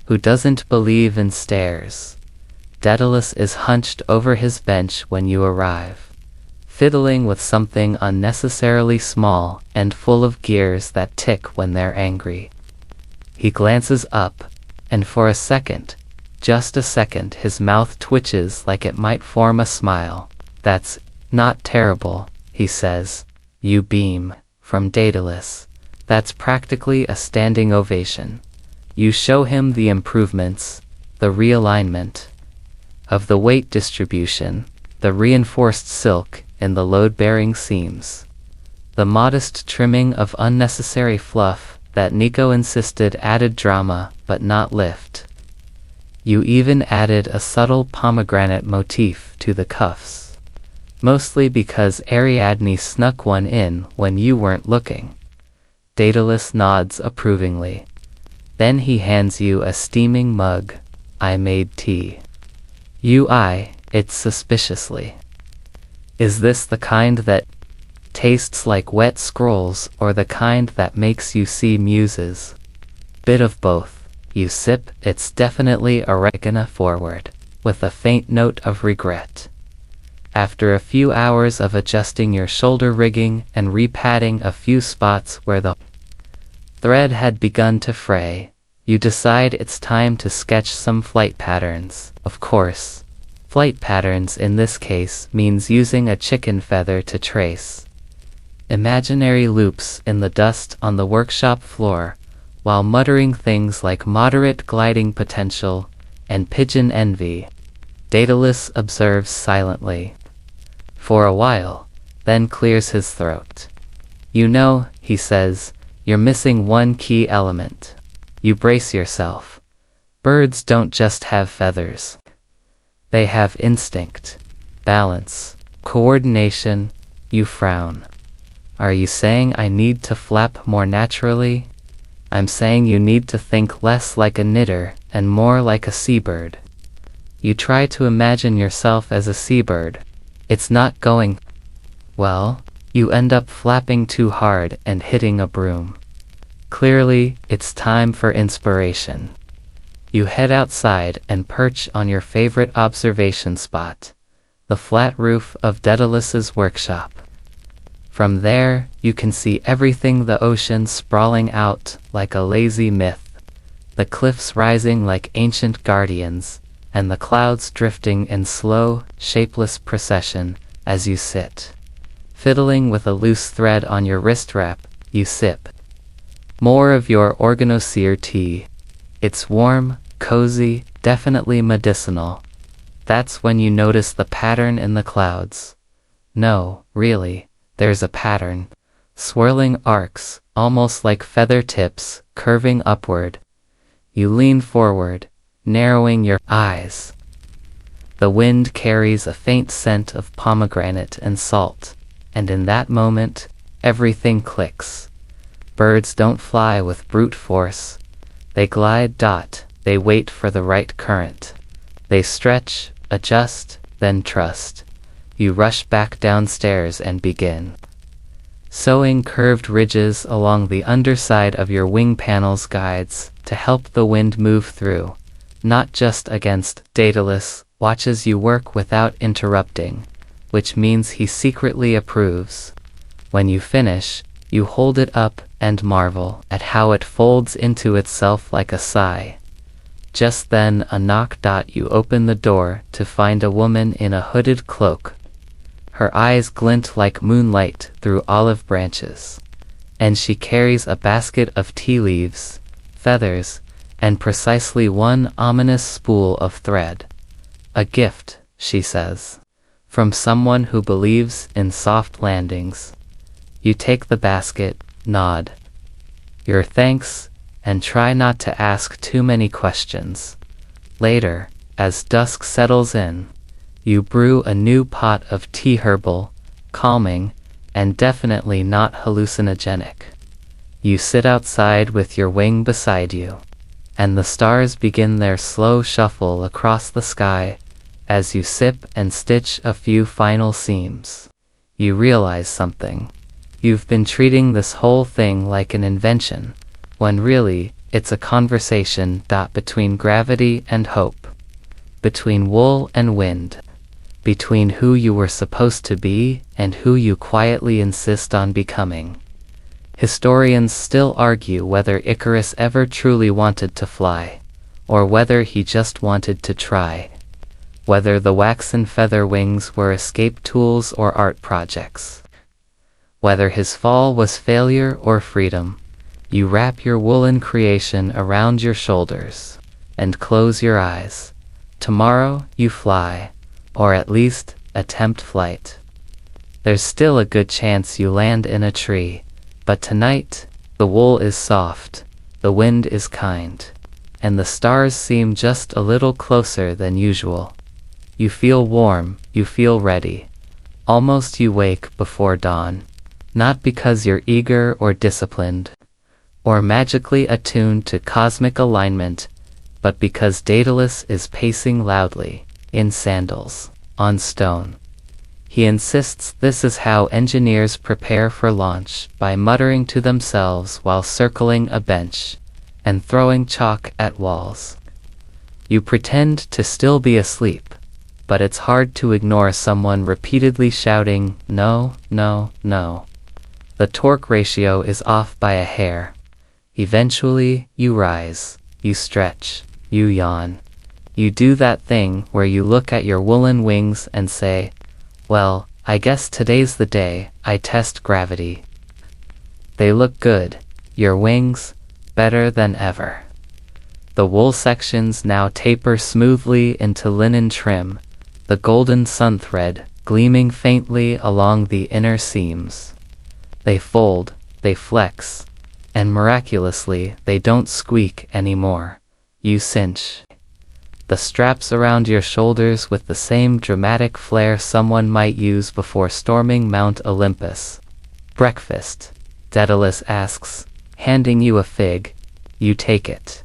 [SPEAKER 1] who doesn't believe in stairs. Daedalus is hunched over his bench when you arrive, fiddling with something unnecessarily small and full of gears that tick when they're angry. He glances up, and for a second, just a second, his mouth twitches like it might form a smile. "That's not terrible," he says. You beam. From Daedalus, "That's practically a standing ovation." You show him the improvements, the realignment of the weight distribution, the reinforced silk in the load-bearing seams, the modest trimming of unnecessary fluff that Nico insisted added drama but not lift. You even added a subtle pomegranate motif to the cuffs, mostly because Ariadne snuck one in when you weren't looking. Daedalus nods approvingly. Then he hands you a steaming mug. "I made tea." You eye it suspiciously. Is this the kind that tastes like wet scrolls, or the kind that makes you see muses? Bit of both. You sip. It's definitely oregano forward, with a faint note of regret. After a few hours of adjusting your shoulder rigging and repadding a few spots where the Thread had begun to fray. You decide it's time to sketch some flight patterns. Of course, flight patterns in this case means using a chicken feather to trace imaginary loops in the dust on the workshop floor, while muttering things like moderate gliding potential and pigeon envy. Daedalus observes silently for a while, then clears his throat. You know, he says, you're missing one key element. You brace yourself. Birds don't just have feathers. They have instinct, balance, coordination. You frown. Are you saying I need to flap more naturally? I'm saying you need to think less like a knitter and more like a seabird. You try to imagine yourself as a seabird. It's not going well. You end up flapping too hard and hitting a broom. Clearly, it's time for inspiration. You head outside and perch on your favorite observation spot, the flat roof of Daedalus's workshop. From there, you can see everything: the ocean sprawling out like a lazy myth, the cliffs rising like ancient guardians, and the clouds drifting in slow, shapeless procession as you sit. Fiddling with a loose thread on your wrist wrap, you sip more of your organoseer tea. It's warm, cozy, definitely medicinal. That's when you notice the pattern in the clouds. No, really. There's a pattern. Swirling arcs, almost like feather tips, curving upward. You lean forward, narrowing your eyes. The wind carries a faint scent of pomegranate and salt, and in that moment, everything clicks. Birds don't fly with brute force. They glide. They wait for the right current. They stretch, adjust, then trust. You rush back downstairs and begin sewing curved ridges along the underside of your wing panels, guides to help the wind move through, not just against. Daedalus watches you work without interrupting, which means he secretly approves. When you finish, you hold it up and marvel at how it folds into itself like a sigh. Just then a knock. You open the door to find a woman in a hooded cloak. Her eyes glint like moonlight through olive branches, and she carries a basket of tea leaves, feathers, and precisely one ominous spool of thread. A gift, she says, from someone who believes in soft landings. You take the basket, nod your thanks, and try not to ask too many questions. Later, as dusk settles in, you brew a new pot of tea, herbal, calming, and definitely not hallucinogenic. You sit outside with your wing beside you, and the stars begin their slow shuffle across the sky as you sip and stitch a few final seams. You realize something. You've been treating this whole thing like an invention, when really, it's a conversation. Between gravity and hope, between wool and wind, between who you were supposed to be and who you quietly insist on becoming. Historians still argue whether Icarus ever truly wanted to fly, or whether he just wanted to try. Whether the waxen feather wings were escape tools or art projects. Whether his fall was failure or freedom. You wrap your woolen creation around your shoulders and close your eyes. Tomorrow you fly, or at least attempt flight. There's still a good chance you land in a tree, but tonight, the wool is soft, the wind is kind, and the stars seem just a little closer than usual. You feel warm, you feel ready. Almost you wake before dawn, not because you're eager or disciplined, or magically attuned to cosmic alignment, but because Daedalus is pacing loudly, in sandals, on stone. He insists this is how engineers prepare for launch, by muttering to themselves while circling a bench, and throwing chalk at walls. You pretend to still be asleep, but it's hard to ignore someone repeatedly shouting, "No, no, no." The torque ratio is off by a hair. Eventually, you rise, you stretch, you yawn. You do that thing where you look at your woolen wings and say, well, I guess today's the day I test gravity. They look good, your wings, better than ever. The wool sections now taper smoothly into linen trim, the golden sun thread gleaming faintly along the inner seams. They fold, they flex, and miraculously they don't squeak anymore. You cinch the straps around your shoulders with the same dramatic flair someone might use before storming Mount Olympus. Breakfast, Daedalus asks, handing you a fig. You take it.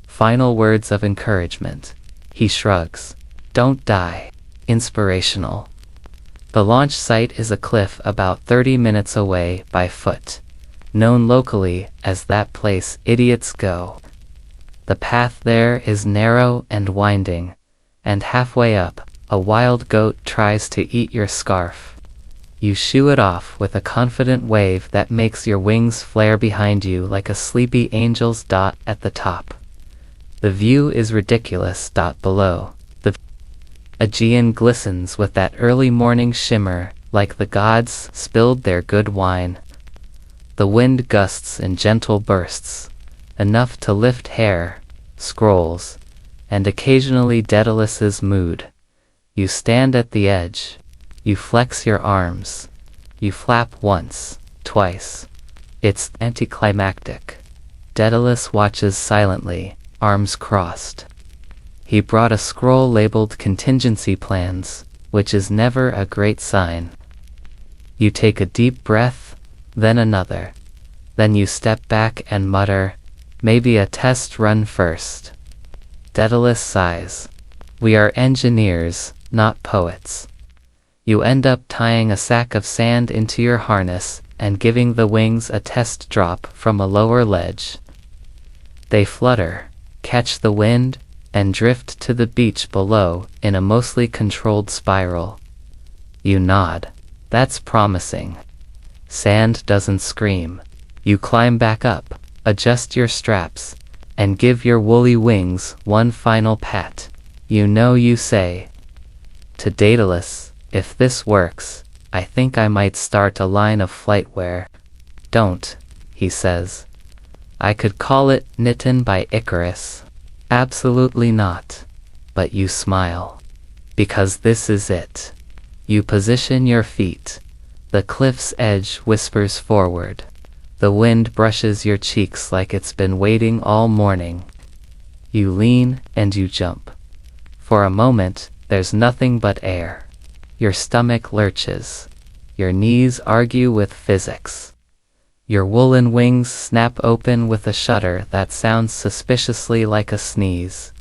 [SPEAKER 1] Final words of encouragement. He shrugs. Don't die. Inspirational. The launch site is a cliff about 30 minutes away by foot, known locally as that place idiots go. The path there is narrow and winding, and halfway up, a wild goat tries to eat your scarf. You shoo it off with a confident wave that makes your wings flare behind you like a sleepy angel's dot at the top. The view is ridiculous. Below, the Aegean glistens with that early morning shimmer, like the gods spilled their good wine. The wind gusts in gentle bursts, enough to lift hair, scrolls, and occasionally Daedalus's mood. You stand at the edge. You flex your arms. You flap once, twice. It's anticlimactic. Daedalus watches silently, arms crossed. He brought a scroll labeled contingency plans, which is never a great sign. You take a deep breath, then another. Then you step back and mutter, maybe a test run first. Daedalus sighs. We are engineers, not poets. You end up tying a sack of sand into your harness and giving the wings a test drop from a lower ledge. They flutter, catch the wind, and drift to the beach below in a mostly controlled spiral. You nod. That's promising. Sand doesn't scream. You climb back up, adjust your straps, and give your woolly wings one final pat. You say to Daedalus, if this works, I think I might start a line of flightwear. Don't, he says. I could call it Knitted by Icarus. Absolutely not. But you smile. Because this is it. You position your feet. The cliff's edge whispers forward. The wind brushes your cheeks like it's been waiting all morning. You lean and you jump. For a moment, there's nothing but air. Your stomach lurches. Your knees argue with physics. Your woolen wings snap open with a shudder that sounds suspiciously like a sneeze.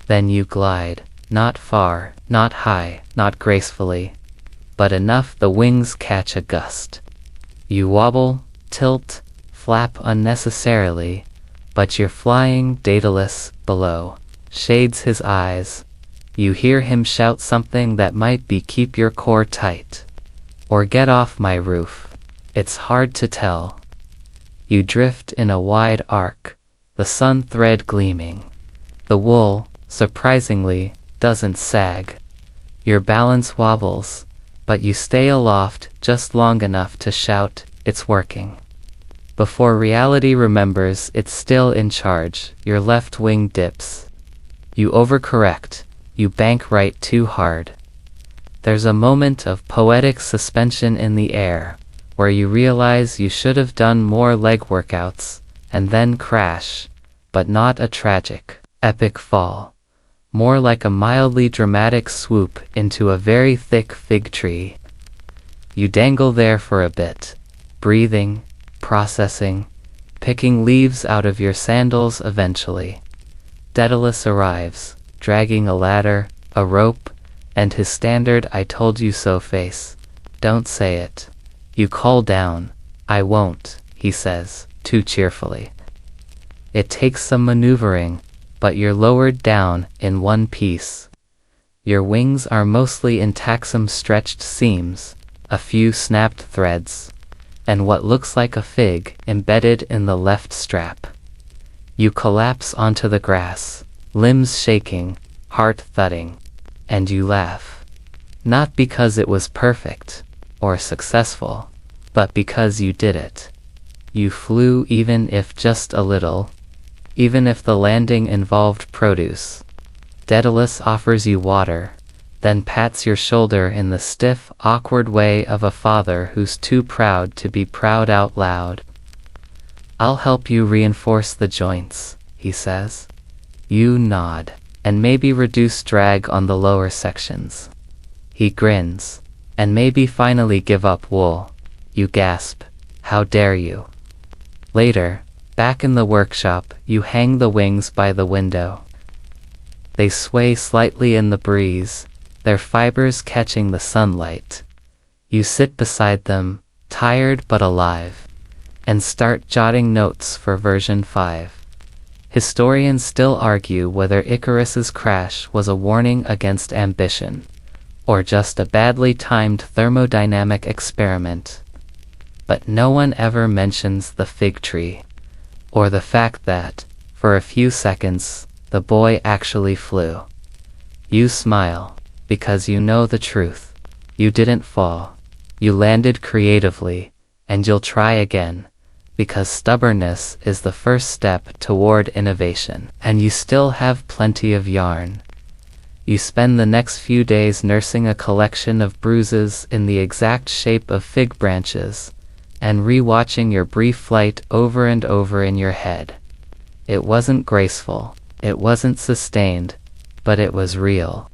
[SPEAKER 1] Then you glide, not far, not high, not gracefully, but enough the wings catch a gust. You wobble, tilt, flap unnecessarily, but you're flying. Daedalus, below, shades his eyes. You hear him shout something that might be keep your core tight, or get off my roof. It's hard to tell. You drift in a wide arc, the sun thread gleaming. The wool, surprisingly, doesn't sag. Your balance wobbles, but you stay aloft just long enough to shout, it's working. Before reality remembers it's still in charge, your left wing dips. You overcorrect. You bank right too hard. There's a moment of poetic suspension in the air, where you realize you should have done more leg workouts, and then crash, but not a tragic, epic fall. More like a mildly dramatic swoop into a very thick fig tree. You dangle there for a bit, breathing, processing, picking leaves out of your sandals eventually. Daedalus arrives, dragging a ladder, a rope, and his standard I told you so face. Don't say it. You call down. I won't, he says, too cheerfully. It takes some maneuvering, but you're lowered down in one piece. Your wings are mostly intact, some stretched seams, a few snapped threads, and what looks like a fig embedded in the left strap. You collapse onto the grass, limbs shaking, heart thudding, and you laugh. Not because it was perfect or successful, but because you did it. You flew, even if just a little, even if the landing involved produce. Daedalus offers you water, then pats your shoulder in the stiff, awkward way of a father who's too proud to be proud out loud. "I'll help you reinforce the joints," he says. You nod, and maybe reduce drag on the lower sections. He grins, and maybe finally give up wool. You gasp, "How dare you?" Later, back in the workshop, you hang the wings by the window. They sway slightly in the breeze, their fibers catching the sunlight. You sit beside them, tired but alive, and start jotting notes for version 5. Historians still argue whether Icarus's crash was a warning against ambition, or just a badly timed thermodynamic experiment. But no one ever mentions the fig tree, or the fact that, for a few seconds, the boy actually flew. You smile, because you know the truth. You didn't fall. You landed creatively, and you'll try again, because stubbornness is the first step toward innovation. And you still have plenty of yarn. You spend the next few days nursing a collection of bruises in the exact shape of fig branches, and re-watching your brief flight over and over in your head. It wasn't graceful, it wasn't sustained, but it was real.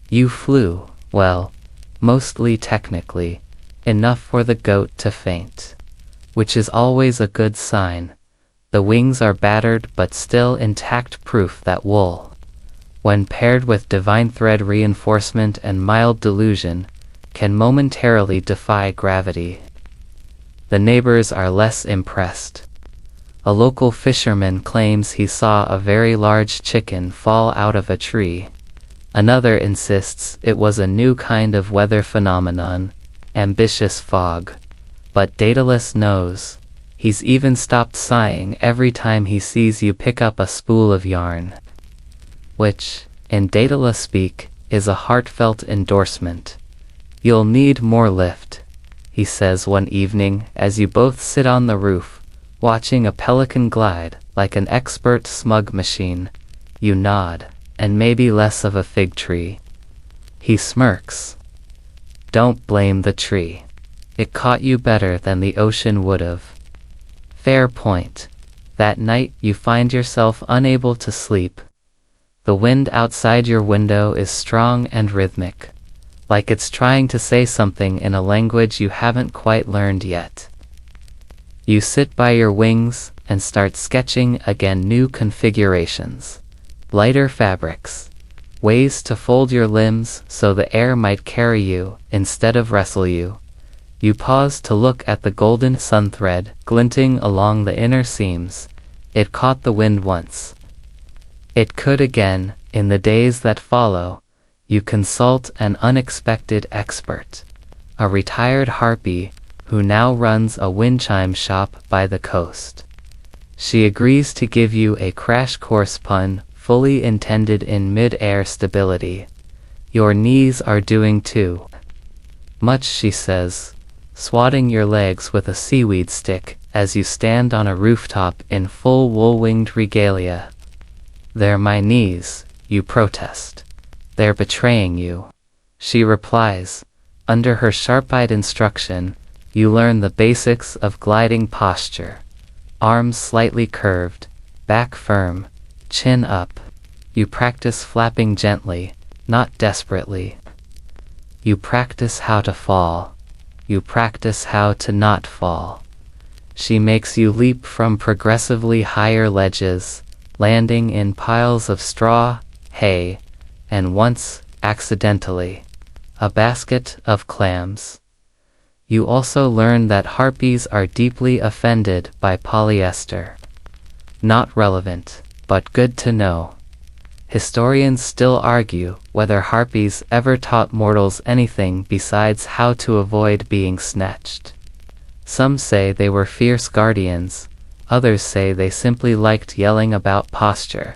[SPEAKER 1] You flew, well, mostly technically, enough for the goat to faint. Which is always a good sign. The wings are battered but still intact, proof that wool, when paired with divine thread reinforcement and mild delusion, can momentarily defy gravity. The neighbors are less impressed. A local fisherman claims he saw a very large chicken fall out of a tree. Another insists it was a new kind of weather phenomenon, ambitious fog. But Daedalus knows. He's even stopped sighing every time he sees you pick up a spool of yarn. Which, in Daedalus speak, is a heartfelt endorsement. "You'll need more lift," he says one evening as you both sit on the roof, watching a pelican glide like an expert smug machine. You nod, and maybe less of a fig tree. He smirks. "Don't blame the tree. It caught you better than the ocean would've." Fair point. That night you find yourself unable to sleep. The wind outside your window is strong and rhythmic, like it's trying to say something in a language you haven't quite learned yet. You sit by your wings and start sketching again, new configurations, lighter fabrics, ways to fold your limbs so the air might carry you instead of wrestle you. You pause to look at the golden sun thread glinting along the inner seams. It caught the wind once. It could again, in the days that follow. You consult an unexpected expert, a retired harpy who now runs a wind chime shop by the coast. She agrees to give you a crash course, pun fully intended, in mid-air stability. "Your knees are doing too much," she says, swatting your legs with a seaweed stick as you stand on a rooftop in full wool-winged regalia. "They're my knees," you protest. "They're betraying you," she replies. Under her sharp-eyed instruction, you learn the basics of gliding posture. Arms slightly curved, back firm, chin up. You practice flapping gently, not desperately. You practice how to fall. You practice how to not fall. She makes you leap from progressively higher ledges, landing in piles of straw, hay, and once, accidentally, a basket of clams. You also learn that harpies are deeply offended by polyester. Not relevant, but good to know. Historians still argue whether harpies ever taught mortals anything besides how to avoid being snatched. Some say they were fierce guardians, Others say they simply liked yelling about posture.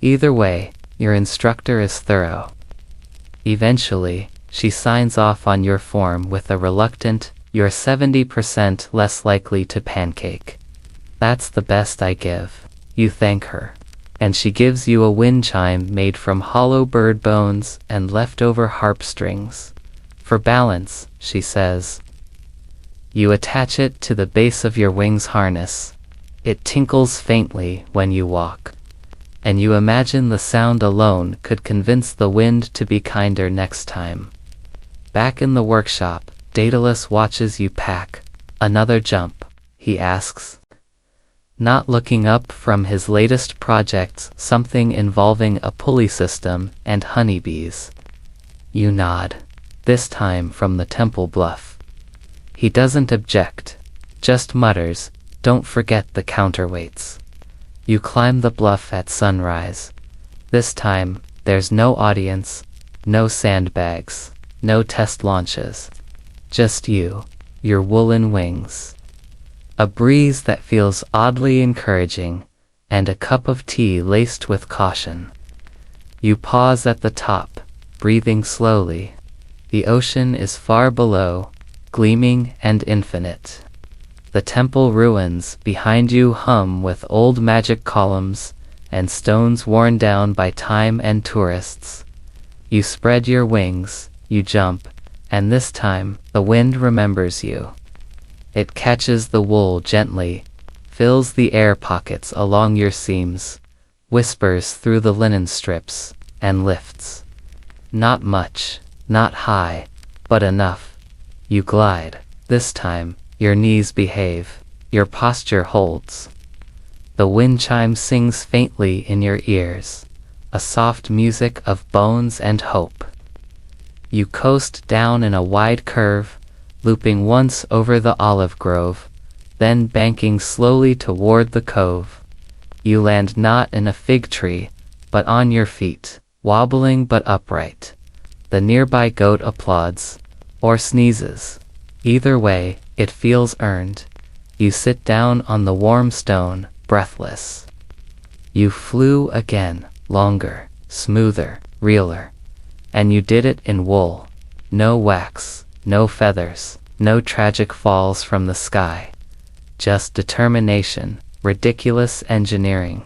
[SPEAKER 1] Either way, your instructor is thorough. Eventually, she signs off on your form with a reluctant, "You're 70% less likely to pancake." "That's the best I give." You thank her. And she gives you a wind chime made from hollow bird bones and leftover harp strings. "For balance," she says. You attach it to the base of your wings harness. It tinkles faintly when you walk. And you imagine the sound alone could convince the wind to be kinder next time. Back in the workshop, Daedalus watches you pack. "Another jump?" he asks. Not looking up from his latest project, something involving a pulley system and honeybees. You nod. This time from the temple bluff. He doesn't object, just mutters, "Don't forget the counterweights." You climb the bluff at sunrise. This time, there's no audience, no sandbags, no test launches. Just you, your woolen wings. A breeze that feels oddly encouraging, and a cup of tea laced with caution. You pause at the top, breathing slowly. The ocean is far below, gleaming and infinite. The temple ruins behind you hum with old magic columns and stones worn down by time and tourists. You spread your wings, you jump, and this time, the wind remembers you. It catches the wool gently, fills the air pockets along your seams, whispers through the linen strips, and lifts. Not much, not high, but enough. You glide. This time, your knees behave, your posture holds. The wind chime sings faintly in your ears, a soft music of bones and hope. You coast down in a wide curve, looping once over the olive grove, then banking slowly toward the cove. You land not in a fig tree, but on your feet, wobbling but upright. The nearby goat applauds, or sneezes. Either way, it feels earned. You sit down on the warm stone, breathless. You flew again, longer, smoother, realer. And you did it in wool. No wax, no feathers, no tragic falls from the sky. Just determination, ridiculous engineering,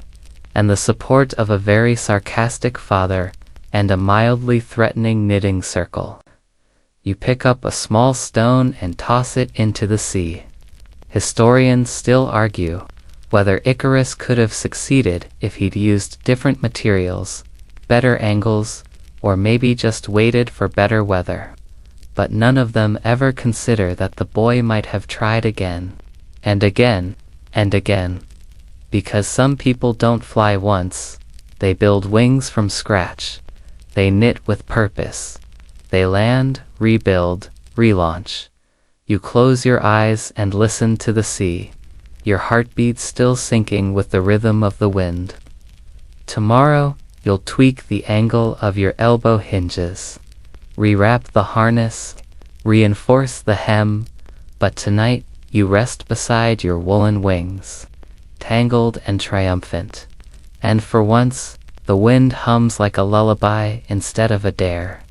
[SPEAKER 1] and the support of a very sarcastic father and a mildly threatening knitting circle. You pick up a small stone and toss it into the sea. Historians still argue whether Icarus could have succeeded if he'd used different materials, better angles, or maybe just waited for better weather. But none of them ever consider that the boy might have tried again, and again, and again. Because some people don't fly once, they build wings from scratch. They knit with purpose. They land, rebuild, relaunch. You close your eyes and listen to the sea, your heartbeat still syncing with the rhythm of the wind. Tomorrow, you'll tweak the angle of your elbow hinges, rewrap the harness, reinforce the hem, but tonight you rest beside your woolen wings, tangled and triumphant. And for once, the wind hums like a lullaby instead of a dare.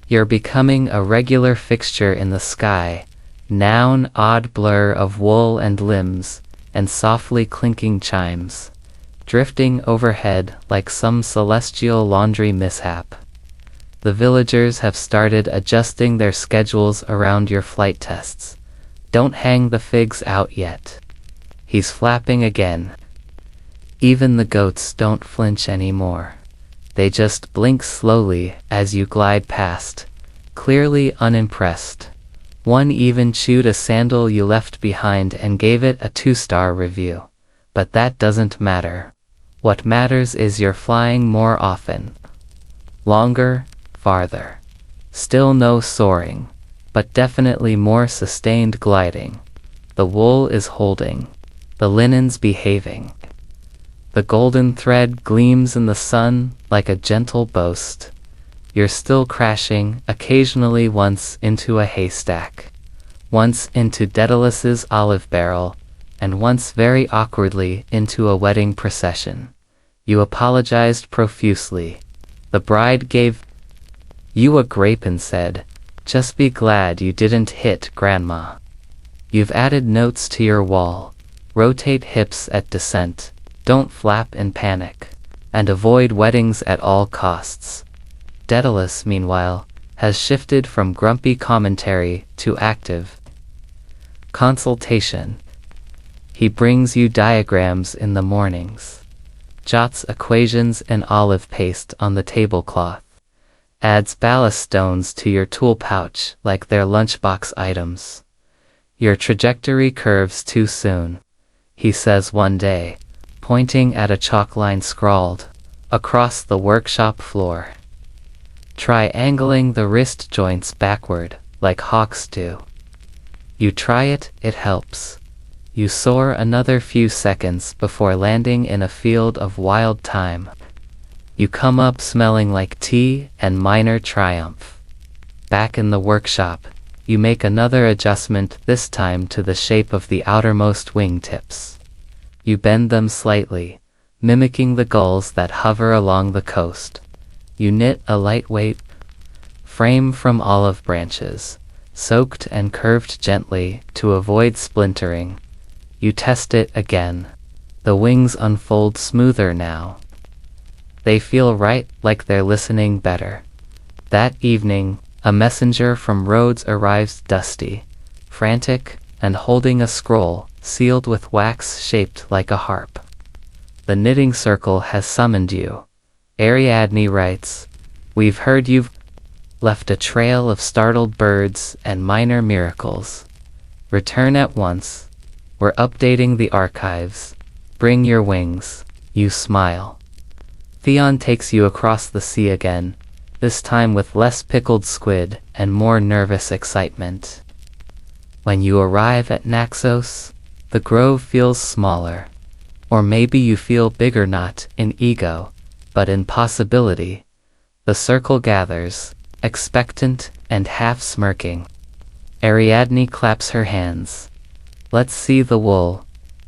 [SPEAKER 1] You're becoming a regular fixture in the sky, noun odd blur of wool and limbs, and softly clinking chimes, drifting overhead like some celestial laundry mishap. The villagers have started adjusting their schedules around your flight tests. Don't hang the figs out yet. He's flapping again. Even the goats don't flinch anymore. They just blink slowly as you glide past, clearly unimpressed. One even chewed a sandal you left behind and gave it a 2-star review. But that doesn't matter. What matters is you're flying more often. Longer, farther. Still no soaring, but definitely more sustained gliding. The wool is holding. The linen's behaving. The golden thread gleams in the sun like a gentle boast. You're still crashing, occasionally once into a haystack, once into Daedalus's olive barrel, and once very awkwardly into a wedding procession. You apologized profusely. The bride gave you a grape and said, "Just be glad you didn't hit Grandma." You've added notes to your wall. Rotate hips at descent. Don't flap in panic. And avoid weddings at all costs. Daedalus, meanwhile, has shifted from grumpy commentary to active consultation. He brings you diagrams in the mornings, jots equations and olive paste on the tablecloth, adds ballast stones to your tool pouch like they're lunchbox items. Your trajectory curves too soon, he says one day, pointing at a chalk line scrawled across the workshop floor. Try angling the wrist joints backward, like hawks do. You try it, it helps. You soar another few seconds before landing in a field of wild thyme. You come up smelling like tea and minor triumph. Back in the workshop, you make another adjustment, this time to the shape of the outermost wingtips. You bend them slightly, mimicking the gulls that hover along the coast. You knit a lightweight frame from olive branches, soaked and curved gently to avoid splintering. You test it again. The wings unfold smoother now. They feel right, like they're listening better. That evening, a messenger from Rhodes arrives dusty, frantic, and holding a scroll sealed with wax shaped like a harp. The knitting circle has summoned you. Ariadne writes, "We've heard you've left a trail of startled birds and minor miracles. Return at once. We're updating the archives. Bring your wings." You smile. Theon takes you across the sea again, this time with less pickled squid and more nervous excitement. When you arrive at Naxos, the grove feels smaller. Or maybe you feel bigger, not in ego, but in possibility. The circle gathers, expectant and half smirking. Ariadne claps her hands. "Let's see the wool."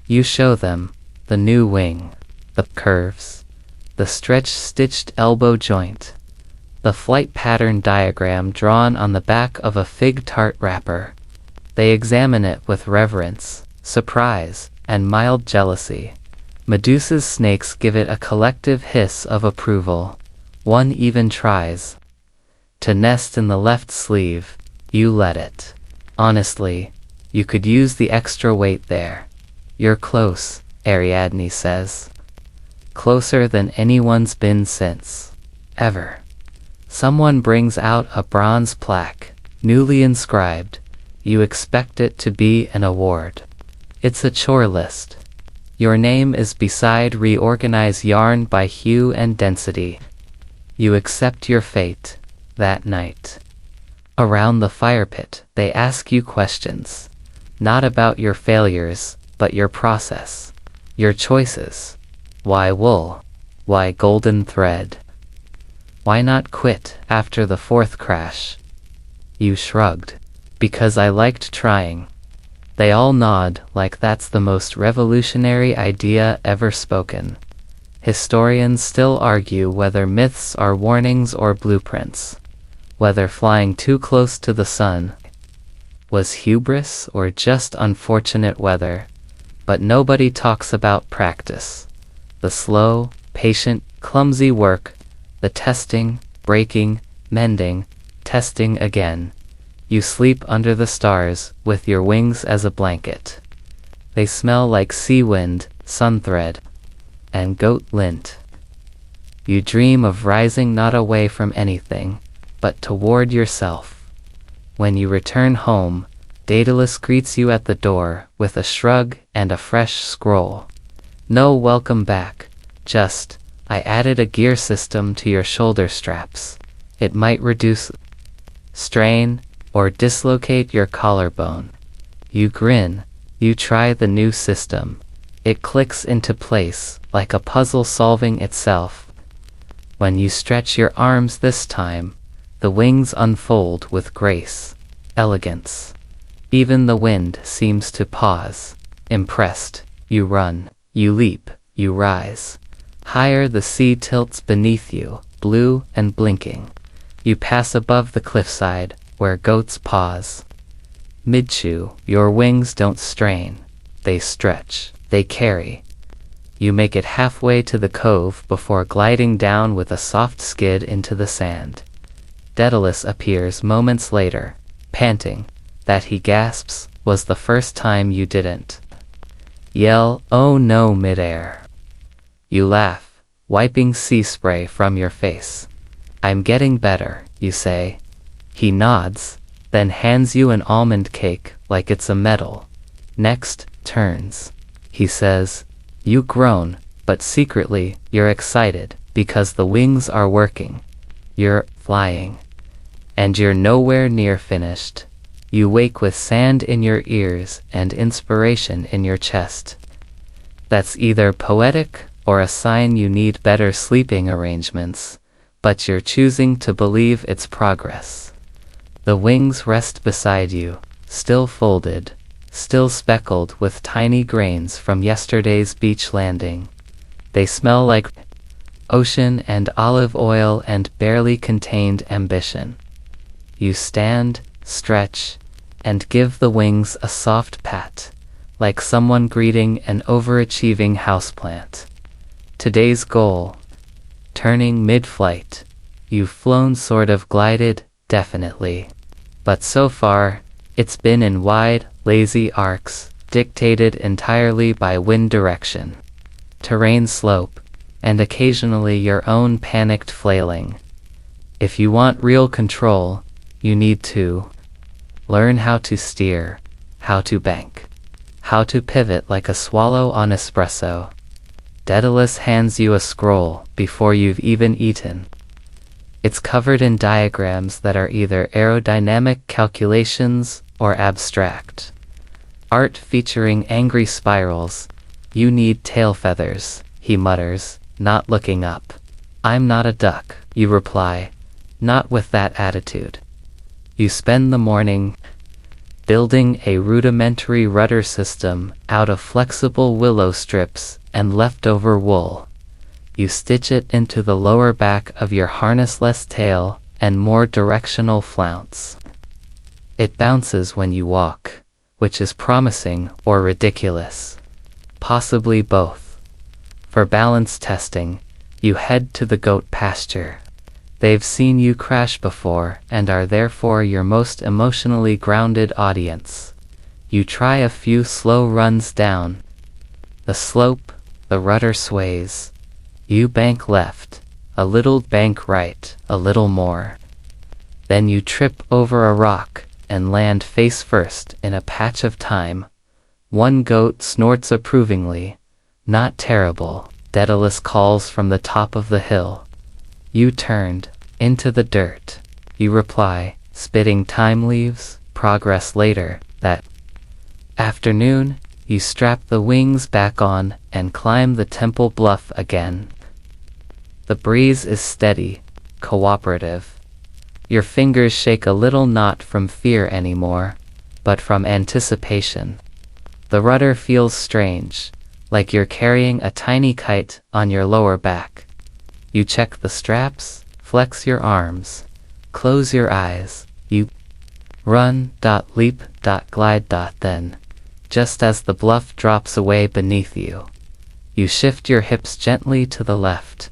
[SPEAKER 1] You show them the new wing, the curves, the stretch-stitched elbow joint, the flight pattern diagram drawn on the back of a fig tart wrapper. They examine it with reverence, surprise, and mild jealousy. Medusa's snakes give it a collective hiss of approval. One even tries to nest in the left sleeve. You let it. Honestly, you could use the extra weight there. "You're close," Ariadne says. "Closer than anyone's been since ever." Someone brings out a bronze plaque, newly inscribed. You expect it to be an award. It's a chore list. Your name is beside reorganize yarn by hue and density. You accept your fate that night. Around the fire pit, they ask you questions. Not about your failures, but your process. Your choices. Why wool? Why golden thread? Why not quit after the fourth crash? You shrugged. "Because I liked trying." They all nod like that's the most revolutionary idea ever spoken. Historians still argue whether myths are warnings or blueprints. Whether flying too close to the sun was hubris or just unfortunate weather. But nobody talks about practice. The slow, patient, clumsy work. The testing, breaking, mending, testing again. You sleep under the stars, with your wings as a blanket. They smell like sea wind, sun thread, and goat lint. You dream of rising not away from anything, but toward yourself. When you return home, Daedalus greets you at the door with a shrug and a fresh scroll. "No welcome back, just, I added a gear system to your shoulder straps. It might reduce strain or dislocate your collarbone." You grin. You try the new system. It clicks into place, like a puzzle solving itself. When you stretch your arms this time, the wings unfold with grace, elegance. Even the wind seems to pause. Impressed, you run, you leap, you rise. Higher the sea tilts beneath you, blue and blinking. You pass above the cliffside, where goats pause. Mid-chew, your wings don't strain. They stretch, they carry. You make it halfway to the cove before gliding down with a soft skid into the sand. Daedalus appears moments later, panting. That, he gasps, was the first time you didn't yell, "Oh no," midair. You laugh, wiping sea spray from your face. "I'm getting better," you say. He nods, then hands you an almond cake like it's a medal. Next, turns. He says, "You groan, but secretly, you're excited, because the wings are working. You're flying. And you're nowhere near finished." You wake with sand in your ears and inspiration in your chest. That's either poetic or a sign you need better sleeping arrangements, but you're choosing to believe it's progress. The wings rest beside you, still folded, still speckled with tiny grains from yesterday's beach landing. They smell like ocean and olive oil and barely contained ambition. You stand, stretch, and give the wings a soft pat, like someone greeting an overachieving houseplant. Today's goal: turning mid-flight. You've flown, sort of glided, definitely. But so far, it's been in wide, lazy arcs, dictated entirely by wind direction, terrain slope, and occasionally your own panicked flailing. If you want real control, you need to learn how to steer, how to bank, how to pivot like a swallow on espresso. Daedalus hands you a scroll before you've even eaten. It's covered in diagrams that are either aerodynamic calculations or abstract. Art featuring angry spirals. "You need tail feathers," he mutters, not looking up. "I'm not a duck," you reply, not with that attitude. You spend the morning building a rudimentary rudder system out of flexible willow strips and leftover wool. You stitch it into the lower back of your harnessless tail and more directional flounce. It bounces when you walk, which is promising or ridiculous. Possibly both. For balance testing, you head to the goat pasture. They've seen you crash before and are therefore your most emotionally grounded audience. You try a few slow runs down the slope, the rudder sways. You bank left, a little bank right, a little more. Then you trip over a rock and land face first in a patch of thyme. One goat snorts approvingly. "Not terrible," Daedalus calls from the top of the hill. "You turned into the dirt," you reply, spitting thyme leaves. Progress later. That afternoon, you strap the wings back on and climb the temple bluff again. The breeze is steady, cooperative. Your fingers shake a little, not from fear anymore, but from anticipation. The rudder feels strange, like you're carrying a tiny kite on your lower back. You check the straps, flex your arms, close your eyes. You run, leap, glide. Then, just as the bluff drops away beneath you, you shift your hips gently to the left.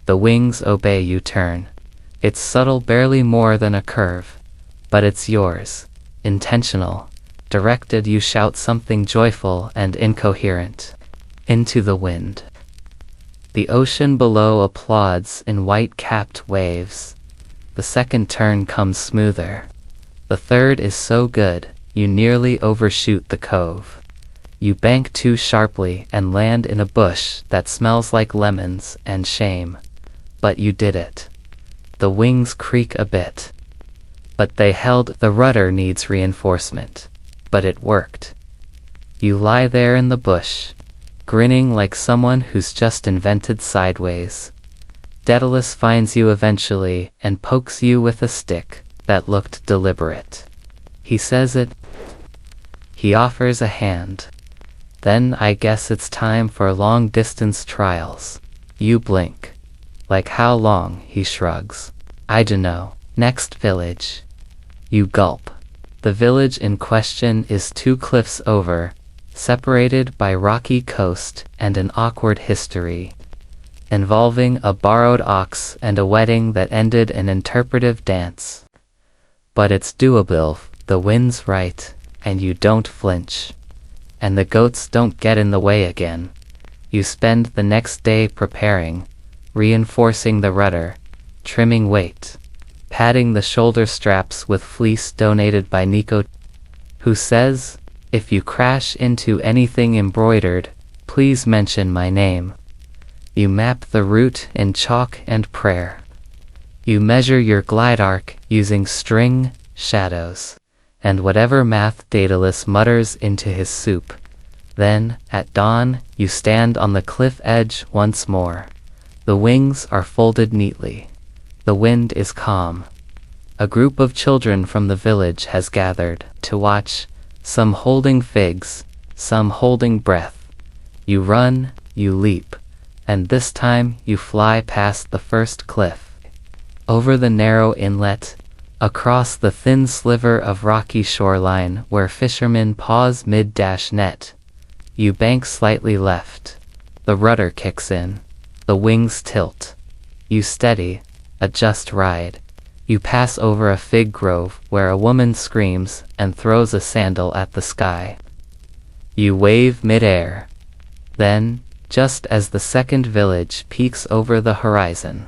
[SPEAKER 1] The wings obey. You turn. It's subtle, barely more than a curve, but it's yours, intentional, directed. You shout something joyful and incoherent into the wind. The ocean below applauds in white-capped waves. The second turn comes smoother. The third is so good, you nearly overshoot the cove. You bank too sharply and land in a bush that smells like lemons and shame. But you did it. The wings creak a bit. But they held. The rudder needs reinforcement. But it worked. You lie there in the bush, grinning like someone who's just invented sideways. Daedalus finds you eventually and pokes you with a stick that looked deliberate. He says it. He offers a hand. Then I guess it's time for long-distance trials. You blink. Like how long? He shrugs. I dunno. Next village. You gulp. The village in question is 2 cliffs over, separated by rocky coast and an awkward history, involving a borrowed ox and a wedding that ended an interpretive dance. But it's doable, the wind's right, and you don't flinch. And the goats don't get in the way again. You spend the next day preparing, reinforcing the rudder, trimming weight, padding the shoulder straps with fleece donated by Nico, who says, if you crash into anything embroidered, please mention my name. You map the route in chalk and prayer. You measure your glide arc using string, shadows, and whatever math Daedalus mutters into his soup. Then, at dawn, you stand on the cliff edge once more. The wings are folded neatly. The wind is calm. A group of children from the village has gathered to watch, some holding figs, some holding breath. You run, you leap, and this time you fly past the first cliff, over the narrow inlet, across the thin sliver of rocky shoreline where fishermen pause mid-net. You bank slightly left. The rudder kicks in. The wings tilt. You steady, adjust ride. You pass over a fig grove where a woman screams and throws a sandal at the sky. You wave mid-air. Then, just as the second village peeks over the horizon,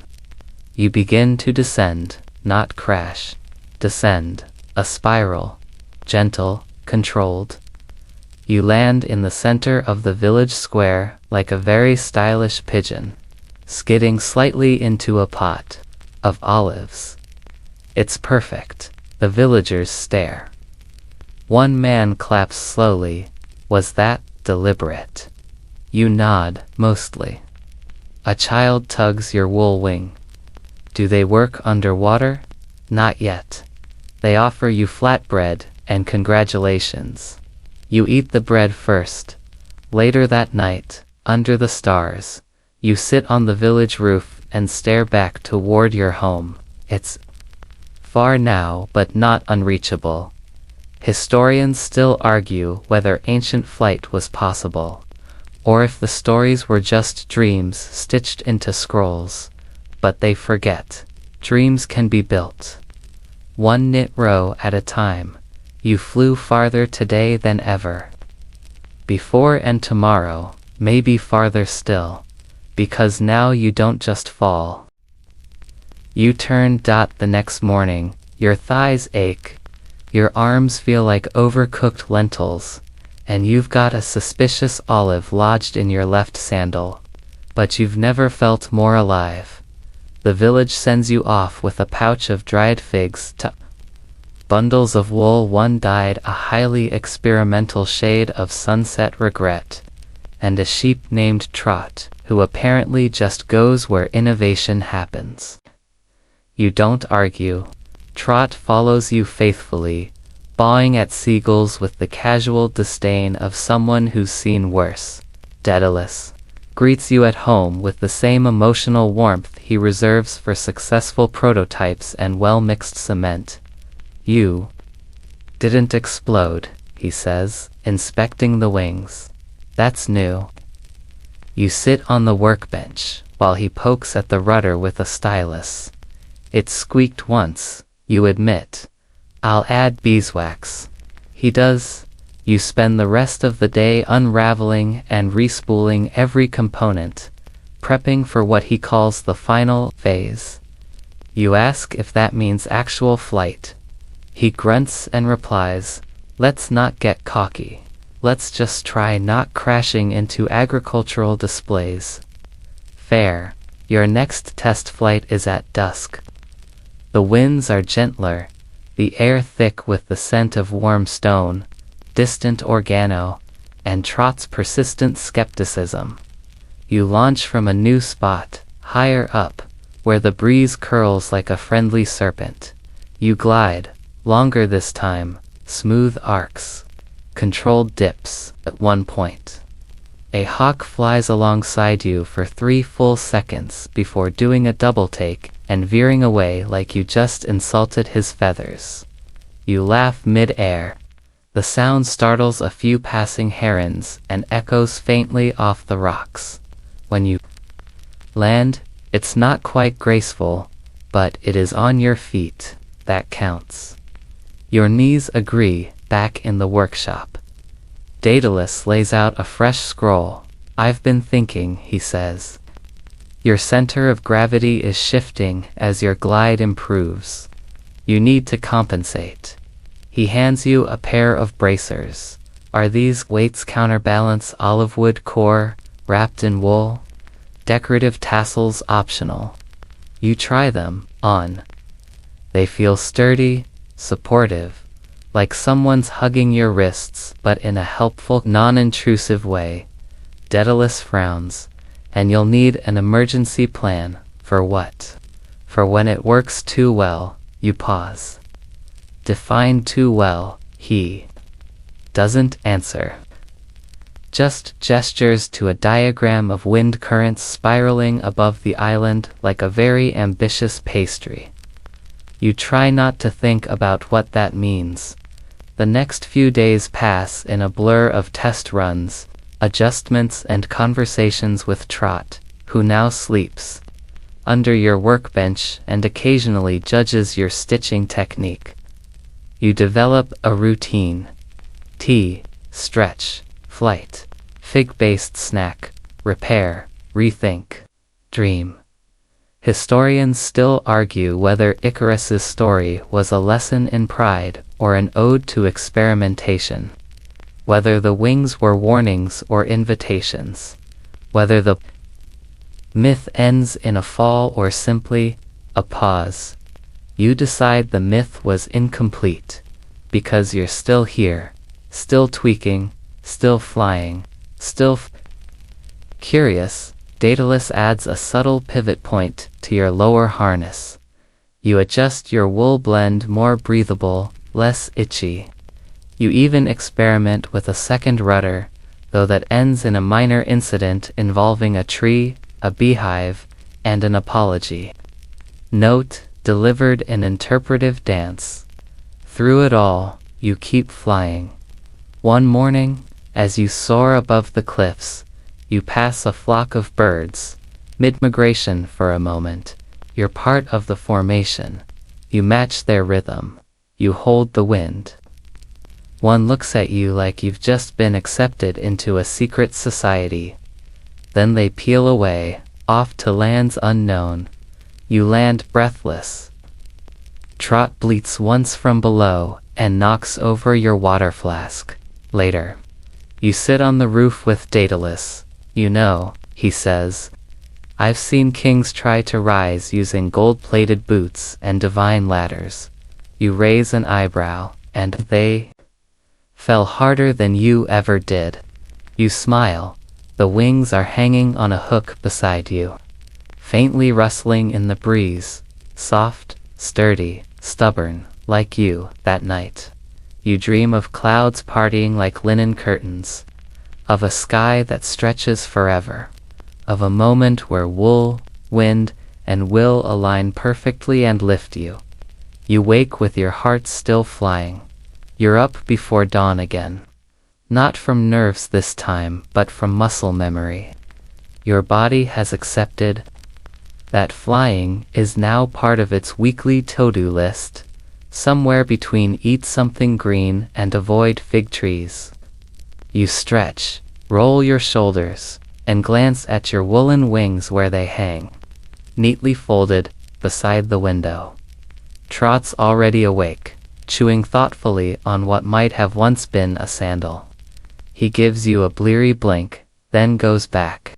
[SPEAKER 1] you begin to descend, not crash. Descend, a spiral, gentle, controlled. You land in the center of the village square like a very stylish pigeon, skidding slightly into a pot of olives. It's perfect. The villagers stare. One man claps slowly. Was that deliberate? You nod, mostly. A child tugs your wool wing. Do they work underwater? Not yet. They offer you flatbread and congratulations. You eat the bread first. Later that night, under the stars, you sit on the village roof and stare back toward your home. It's far now, but not unreachable. Historians still argue whether ancient flight was possible, or if the stories were just dreams stitched into scrolls. But they forget. Dreams can be built. One knit row at a time. You flew farther today than ever. Before and tomorrow, maybe farther still. Because now you don't just fall. You turn. The next morning, your thighs ache. Your arms feel like overcooked lentils, and you've got a suspicious olive lodged in your left sandal. But you've never felt more alive. The village sends you off with a pouch of dried figs to bundles of wool, one dyed a highly experimental shade of sunset regret, and a sheep named Trot, who apparently just goes where innovation happens. You don't argue. Trot follows you faithfully, bawing at seagulls with the casual disdain of someone who's seen worse. Daedalus greets you at home with the same emotional warmth he reserves for successful prototypes and well-mixed cement. You didn't explode, he says, inspecting the wings. That's new. You sit on the workbench, while he pokes at the rudder with a stylus. It squeaked once, you admit. I'll add beeswax. He does. You spend the rest of the day unraveling and respooling every component, prepping for what he calls the final phase. You ask if that means actual flight. He grunts and replies, let's not get cocky. Let's just try not crashing into agricultural displays. Fair. Your next test flight is at dusk. The winds are gentler, the air thick with the scent of warm stone, distant organo, and Trot's persistent skepticism. You launch from a new spot, higher up, where the breeze curls like a friendly serpent. You glide, longer this time, smooth arcs, controlled dips. At one point, A hawk flies alongside you for 3 full seconds before doing a double take and veering away like you just insulted his feathers. You laugh mid-air. The sound startles a few passing herons and echoes faintly off the rocks. When you land, it's not quite graceful, but it is on your feet that counts. Your knees agree, back in the workshop. Daedalus lays out a fresh scroll. I've been thinking, he says. Your center of gravity is shifting as your glide improves. You need to compensate. He hands you a pair of bracers. Are these weights counterbalance olive wood core, wrapped in wool? Decorative tassels optional. You try them on. They feel sturdy, supportive, like someone's hugging your wrists, but in a helpful, non-intrusive way. Daedalus frowns, and you'll need an emergency plan. For what? For when it works too well. You pause. Define too well. He doesn't answer. Just gestures to a diagram of wind currents spiraling above the island like a very ambitious pastry. You try not to think about what that means. The next few days pass in a blur of test runs, adjustments and conversations with Trot, who now sleeps under your workbench and occasionally judges your stitching technique. You develop a routine. Tea, stretch, flight, fig-based snack, repair, rethink, dream. Historians still argue whether Icarus's story was a lesson in pride or an ode to experimentation. Whether the wings were warnings or invitations. Whether the myth ends in a fall or simply a pause. You decide the myth was incomplete, because you're still here, still tweaking, still flying, still curious. Daedalus adds a subtle pivot point to your lower harness. You adjust your wool blend more breathable, less itchy. You even experiment with a second rudder, though that ends in a minor incident involving a tree, a beehive, and an apology. Note, delivered in interpretive dance. Through it all, you keep flying. One morning, as you soar above the cliffs, you pass a flock of birds, mid-migration for a moment. You're part of the formation. You match their rhythm. You hold the wind. One looks at you like you've just been accepted into a secret society. Then they peel away, off to lands unknown. You land breathless. Trot bleats once from below and knocks over your water flask. Later, you sit on the roof with Daedalus. You know, he says, I've seen kings try to rise using gold-plated boots and divine ladders. You raise an eyebrow, and they fell harder than you ever did. You smile. The wings are hanging on a hook beside you, faintly rustling in the breeze, soft, sturdy, stubborn, like you, that night. You dream of clouds partying like linen curtains, of a sky that stretches forever, of a moment where wool, wind, and will align perfectly and lift you. You wake with your heart still flying. You're up before dawn again. Not from nerves this time, but from muscle memory. Your body has accepted that flying is now part of its weekly to-do list, somewhere between eat something green and avoid fig trees. You stretch, roll your shoulders, and glance at your woolen wings where they hang, neatly folded, beside the window. Trot's already awake, chewing thoughtfully on what might have once been a sandal. He gives you a bleary blink, then goes back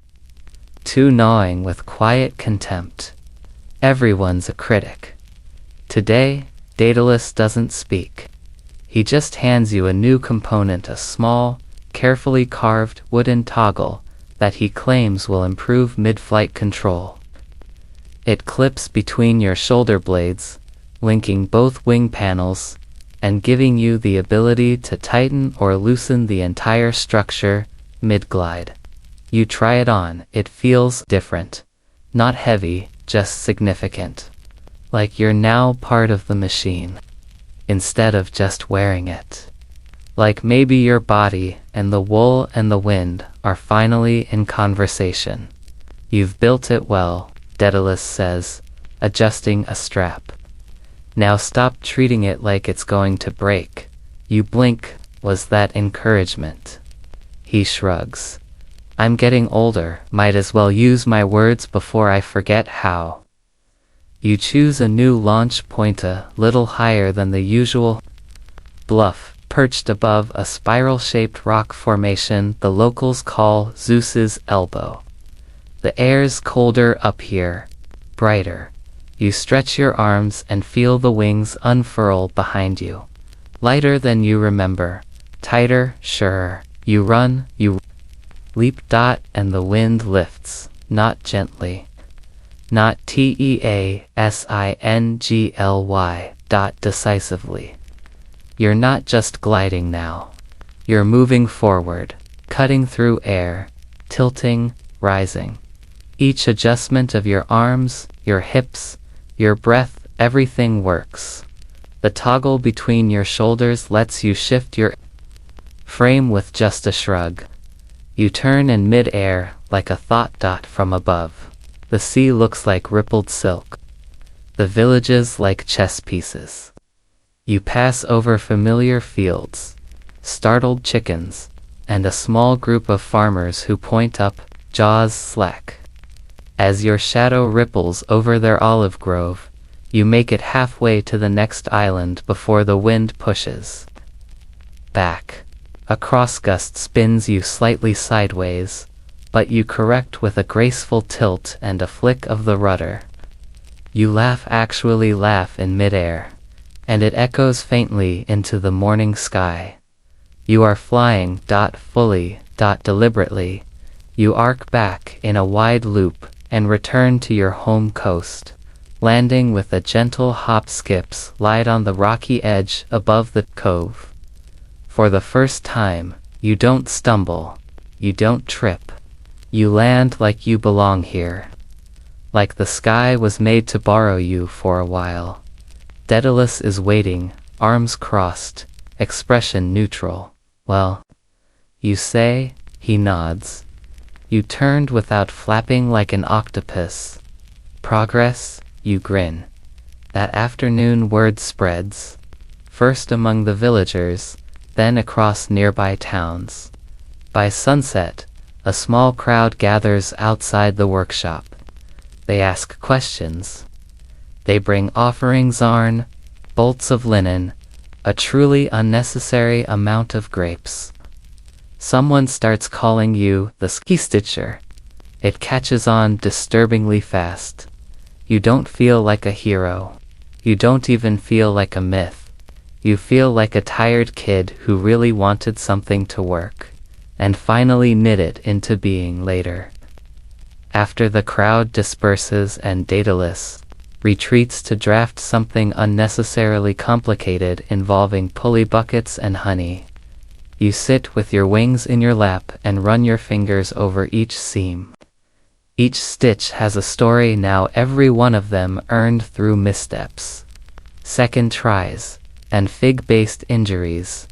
[SPEAKER 1] to gnawing with quiet contempt. Everyone's a critic. Today, Daedalus doesn't speak. He just hands you a new component, a small, carefully carved wooden toggle that he claims will improve mid-flight control. It clips between your shoulder blades, linking both wing panels, and giving you the ability to tighten or loosen the entire structure mid-glide. You try it on, it feels different. Not heavy, just significant. Like you're now part of the machine, instead of just wearing it. Like maybe your body and the wool and the wind are finally in conversation. You've built it well, Daedalus says, adjusting a strap. Now stop treating it like it's going to break. You blink. Was that encouragement? He shrugs. I'm getting older, might as well use my words before I forget how. You choose a new launch point a little higher than the usual bluff, perched above a spiral-shaped rock formation the locals call Zeus's elbow. The air's colder up here, brighter. You stretch your arms and feel the wings unfurl behind you. Lighter than you remember. Tighter, surer. You run, you leap. And the wind lifts, not gently. Not teasingly. Decisively. You're not just gliding now. You're moving forward, cutting through air, tilting, rising. Each adjustment of your arms, your hips, your breath, everything works. The toggle between your shoulders lets you shift your frame with just a shrug. You turn in mid-air, like a thought dot from above. The sea looks like rippled silk. The villages like chess pieces. You pass over familiar fields, startled chickens, and a small group of farmers who point up, jaws slack. As your shadow ripples over their olive grove, you make it halfway to the next island before the wind pushes back. A crossgust spins you slightly sideways, but you correct with a graceful tilt and a flick of the rudder. You laugh, actually laugh in midair, and it echoes faintly into the morning sky. You are flying, fully, deliberately. You arc back in a wide loop and return to your home coast, landing with a gentle hop-skip slide on the rocky edge above the cove. For the first time, you don't stumble, you don't trip. You land like you belong here. Like the sky was made to borrow you for a while. Daedalus is waiting, arms crossed, expression neutral. Well, you say, he nods. You turned without flapping like an octopus. Progress, you grin. That afternoon word spreads, first among the villagers, then across nearby towns. By sunset, a small crowd gathers outside the workshop. They ask questions. They bring offerings, yarn, bolts of linen, a truly unnecessary amount of grapes. Someone starts calling you the ski stitcher. It catches on disturbingly fast. You don't feel like a hero. You don't even feel like a myth. You feel like a tired kid who really wanted something to work, and finally knit it into being later. After the crowd disperses and Daedalus retreats to draft something unnecessarily complicated involving pulley buckets and honey, you sit with your wings in your lap and run your fingers over each seam. Each stitch has a story now, every one of them earned through missteps, second tries, and fig-based injuries.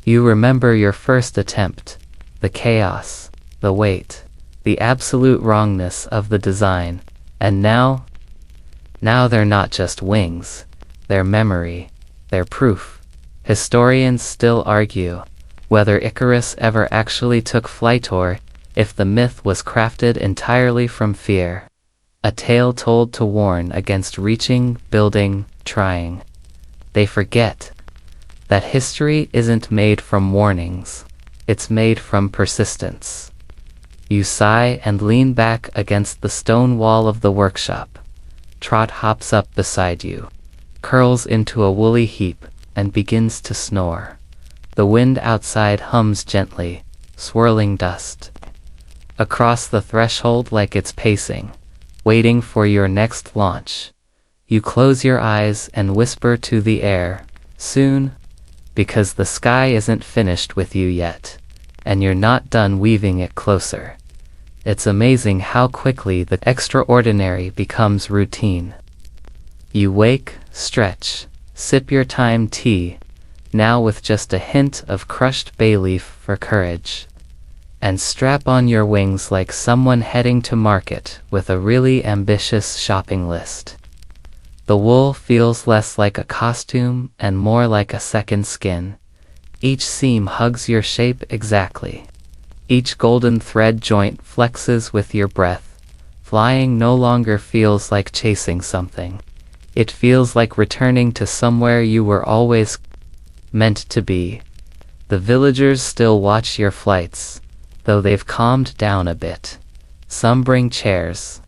[SPEAKER 1] You remember your first attempt, the chaos, the weight, the absolute wrongness of the design, and now they're not just wings, they're memory, they're proof. Historians still argue whether Icarus ever actually took flight or if the myth was crafted entirely from fear. A tale told to warn against reaching, building, trying. They forget that history isn't made from warnings, it's made from persistence. You sigh and lean back against the stone wall of the workshop. Trot hops up beside you, curls into a woolly heap, and begins to snore. The wind outside hums gently, swirling dust across the threshold like it's pacing, waiting for your next launch. You close your eyes and whisper to the air, soon, because the sky isn't finished with you yet, and you're not done weaving it closer. It's amazing how quickly the extraordinary becomes routine. You wake, stretch, sip your time tea, now with just a hint of crushed bay leaf for courage, and strap on your wings like someone heading to market with a really ambitious shopping list. The wool feels less like a costume and more like a second skin. Each seam hugs your shape exactly. Each golden thread joint flexes with your breath. Flying no longer feels like chasing something. It feels like returning to somewhere you were always meant to be. The villagers still watch your flights, though they've calmed down a bit. Some bring chairs.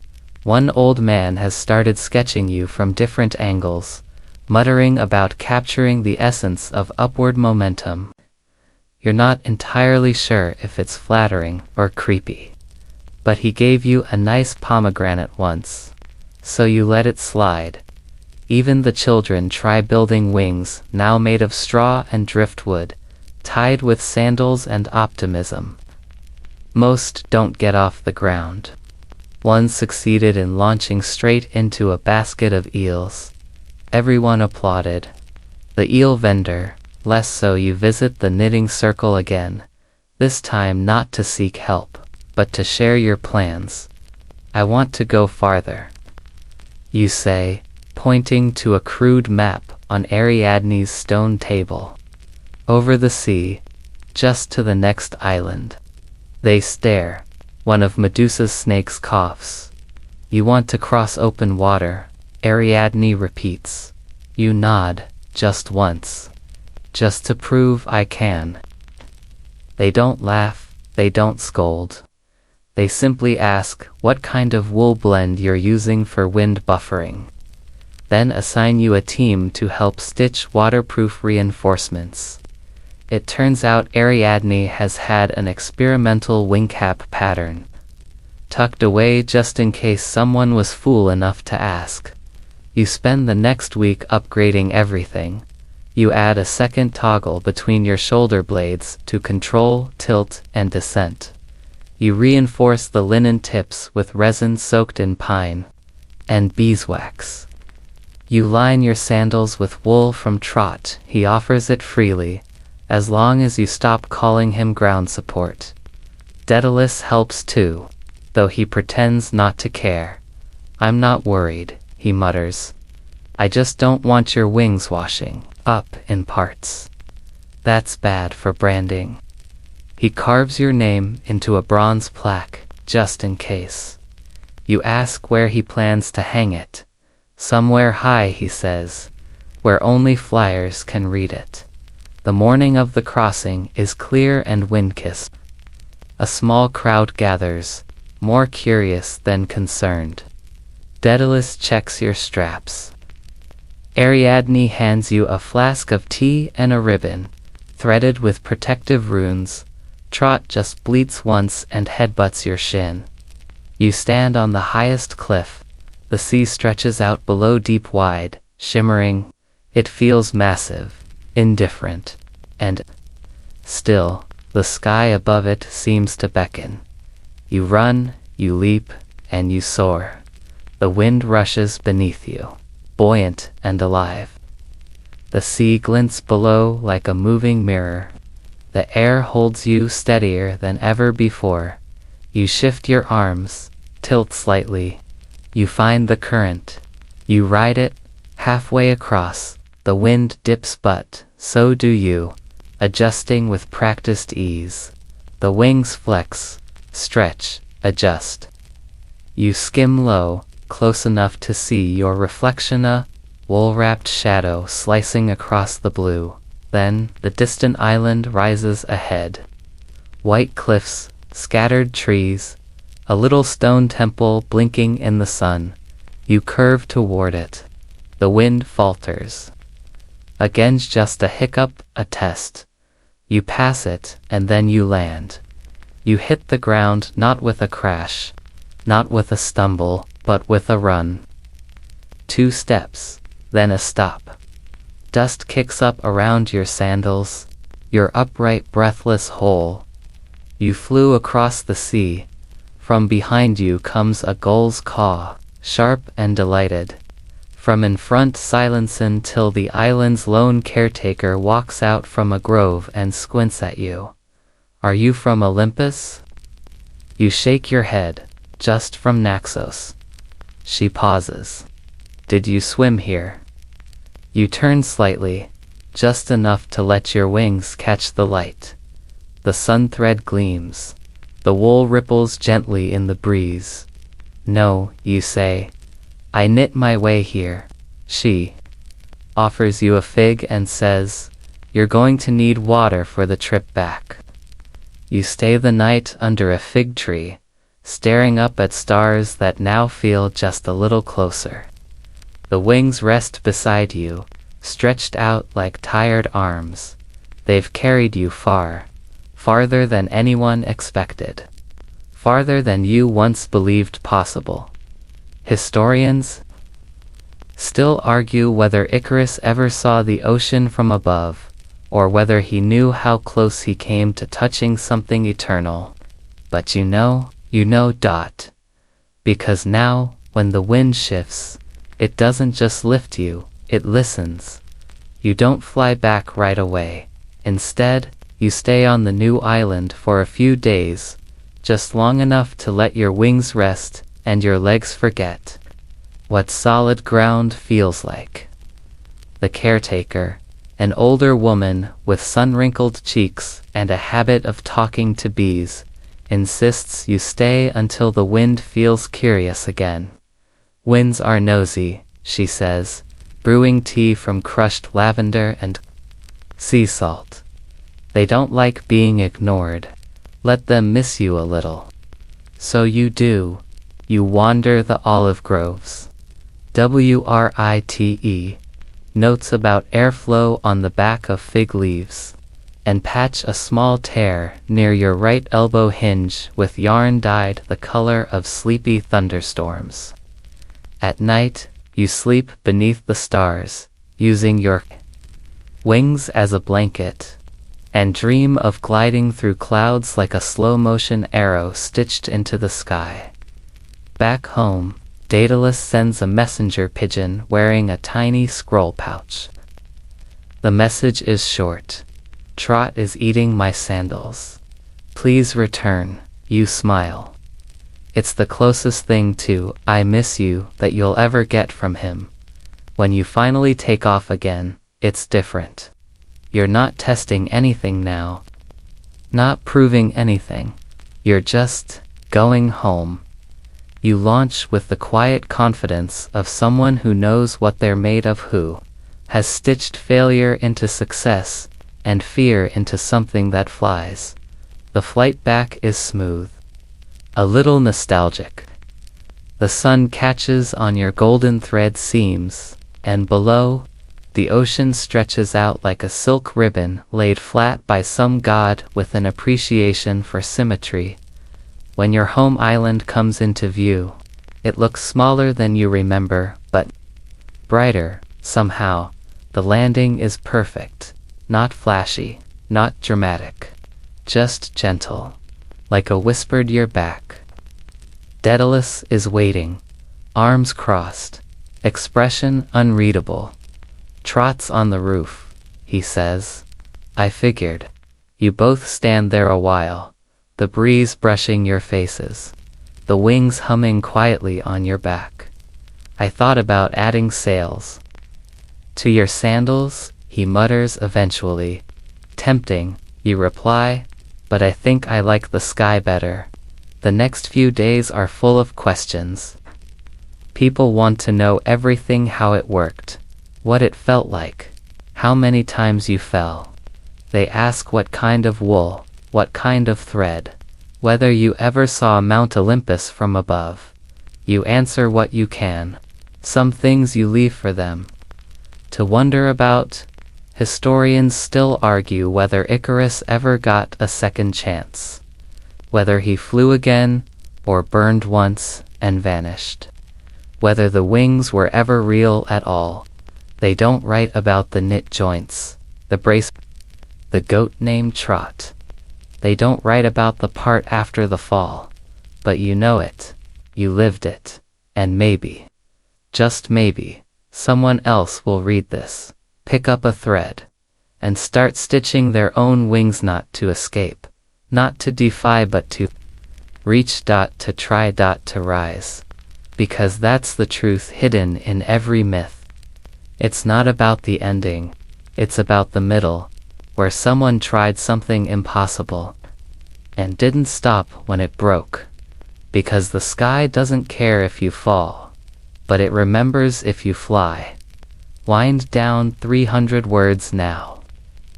[SPEAKER 1] One old man has started sketching you from different angles, muttering about capturing the essence of upward momentum. You're not entirely sure if it's flattering or creepy. But he gave you a nice pomegranate once, so you let it slide. Even the children try building wings, now made of straw and driftwood, tied with sandals and optimism. Most don't get off the ground. One succeeded in launching straight into a basket of eels. Everyone applauded. The eel vendor, less so. You visit the knitting circle again, this time not to seek help, but to share your plans. I want to go farther, you say, pointing to a crude map on Ariadne's stone table. Over the sea, just to the next island. They stare. One of Medusa's snakes coughs. You want to cross open water, Ariadne repeats. You nod, just once. Just to prove I can. They don't laugh, they don't scold. They simply ask what kind of wool blend you're using for wind buffering. Then assign you a team to help stitch waterproof reinforcements. It turns out Ariadne has had an experimental wingcap pattern, tucked away just in case someone was fool enough to ask. You spend the next week upgrading everything. You add a second toggle between your shoulder blades to control tilt and descent. You reinforce the linen tips with resin soaked in pine and beeswax. You line your sandals with wool from Trot. He offers it freely, as long as you stop calling him ground support. Daedalus helps too, though he pretends not to care. I'm not worried, he mutters. I just don't want your wings washing up in parts. That's bad for branding. He carves your name into a bronze plaque, just in case. You ask where he plans to hang it. Somewhere high, he says, where only flyers can read it. The morning of the crossing is clear and wind-kissed. A small crowd gathers, more curious than concerned. Daedalus checks your straps. Ariadne hands you a flask of tea and a ribbon, threaded with protective runes. Trot just bleats once and headbutts your shin. You stand on the highest cliff. The sea stretches out below, deep, wide, shimmering. It feels massive, indifferent, and still, the sky above it seems to beckon. You run, you leap, and you soar. The wind rushes beneath you, buoyant and alive. The sea glints below like a moving mirror. The air holds you steadier than ever before. You shift your arms, tilt slightly. You find the current. You ride it, halfway across. The wind dips, but so do you, adjusting with practiced ease. The wings flex, stretch, adjust. You skim low, close enough to see your reflection, a wool-wrapped shadow slicing across the blue. Then, the distant island rises ahead. White cliffs, scattered trees, a little stone temple blinking in the sun. You curve toward it. The wind falters. Again's just a hiccup, a test. You pass it, and then you land. You hit the ground not with a crash, not with a stumble, but with a run. 2 steps, then a stop. Dust kicks up around your sandals, your upright, breathless whole. You flew across the sea, From behind you comes a gull's caw, sharp and delighted. From in front silence until the island's lone caretaker walks out from a grove and squints at you. Are you from Olympus? You shake your head. Just from Naxos. She pauses. Did you swim here? You turn slightly, just enough to let your wings catch the light. The sun thread gleams. The wool ripples gently in the breeze. No, you say. I knit my way here. She offers you a fig and says, you're going to need water for the trip back. You stay the night under a fig tree, staring up at stars that now feel just a little closer. The wings rest beside you, stretched out like tired arms. They've carried you far, farther than anyone expected. Farther than you once believed possible. Historians still argue whether Icarus ever saw the ocean from above, or whether he knew how close he came to touching something eternal. But you know. Because now, when the wind shifts, it doesn't just lift you, it listens. You don't fly back right away. Instead, you stay on the new island for a few days, just long enough to let your wings rest and your legs forget what solid ground feels like. The caretaker, an older woman with sun-wrinkled cheeks and a habit of talking to bees, insists you stay until the wind feels curious again. Winds are nosy, she says, brewing tea from crushed lavender and sea salt. They don't like being ignored. Let them miss you a little. So you do. You wander the olive groves. WRITE. Notes about airflow on the back of fig leaves. And patch a small tear near your right elbow hinge with yarn dyed the color of sleepy thunderstorms. At night, you sleep beneath the stars, using your wings as a blanket, and dream of gliding through clouds like a slow-motion arrow stitched into the sky. Back home, Daedalus sends a messenger pigeon wearing a tiny scroll pouch. The message is short. Trot is eating my sandals. Please return, you smile. It's the closest thing to I miss you that you'll ever get from him. When you finally take off again, it's different. You're not testing anything now. Not proving anything. You're just going home. You launch with the quiet confidence of someone who knows what they're made of, who has stitched failure into success and fear into something that flies. The flight back is smooth. A little nostalgic. The sun catches on your golden thread seams, and below, the ocean stretches out like a silk ribbon laid flat by some god with an appreciation for symmetry. When your home island comes into view, it looks smaller than you remember, but brighter, somehow. The landing is perfect. Not flashy, not dramatic. Just gentle. Like a whispered you're back. Daedalus is waiting. Arms crossed. Expression unreadable. Trots on the roof, he says. I figured. You both stand there a while. The breeze brushing your faces. The wings humming quietly on your back. I thought about adding sails. To your sandals, he mutters eventually. Tempting, you reply, but I think I like the sky better. The next few days are full of questions. People want to know everything, how it worked, what it felt like, how many times you fell. They ask what kind of wool, what kind of thread, whether you ever saw Mount Olympus from above. You answer what you can. Some things you leave for them to wonder about. Historians still argue whether Icarus ever got a second chance. Whether he flew again, or burned once and vanished. Whether the wings were ever real at all. They don't write about the knit joints, the brace, the goat named Trot. They don't write about the part after the fall. but you know it. You lived it. And maybe, just maybe, someone else will read this, pick up a thread, and start stitching their own wings, not to escape, not to defy, but to reach, to try, to rise. Because that's the truth hidden in every myth. It's not about the ending, it's about the middle, where someone tried something impossible and didn't stop when it broke. Because the sky doesn't care if you fall, but it remembers if you fly. Wind down 300 words now.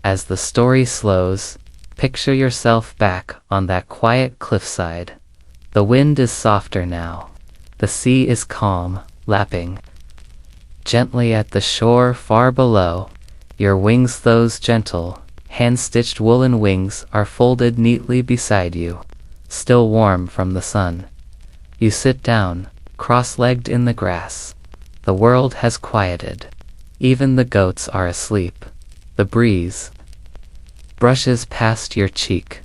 [SPEAKER 1] As the story slows, picture yourself back on that quiet cliffside. The wind is softer now. The sea is calm, lapping gently at the shore far below. Your wings, those gentle, hand-stitched woolen wings, are folded neatly beside you, still warm from the sun. You sit down, cross-legged in the grass. The world has quieted. Even the goats are asleep. The breeze brushes past your cheek,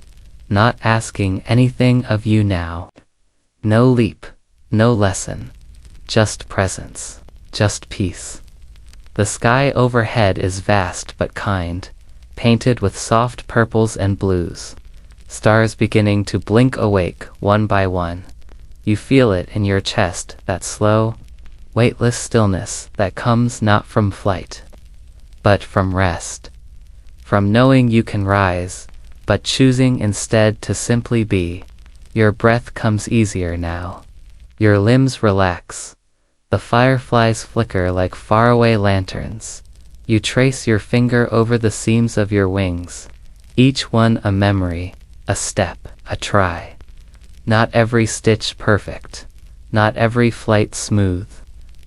[SPEAKER 1] not asking anything of you now. No leap, no lesson, just presence, just peace. The sky overhead is vast but kind, painted with soft purples and blues. Stars beginning to blink awake one by one. You feel it in your chest, that slow, weightless stillness that comes not from flight, but from rest. From knowing you can rise, but choosing instead to simply be. Your breath comes easier now. Your limbs relax. The fireflies flicker like faraway lanterns. You trace your finger over the seams of your wings, each one a memory, a step, a try. Not every stitch perfect, not every flight smooth,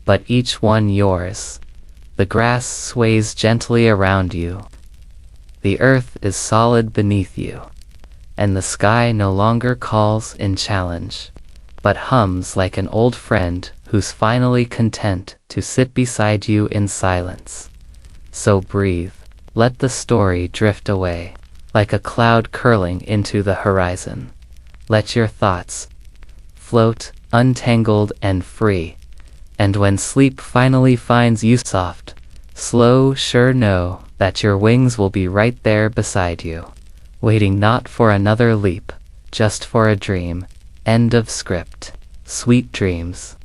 [SPEAKER 1] but each one yours. The grass sways gently around you. The earth is solid beneath you, and the sky no longer calls in challenge, but hums like an old friend who's finally content to sit beside you in silence. So breathe, let the story drift away, like a cloud curling into the horizon. Let your thoughts float, untangled and free. And when sleep finally finds you soft, slow, sure, know that your wings will be right there beside you, waiting not for another leap, just for a dream. End of script. Sweet dreams.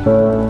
[SPEAKER 2] you.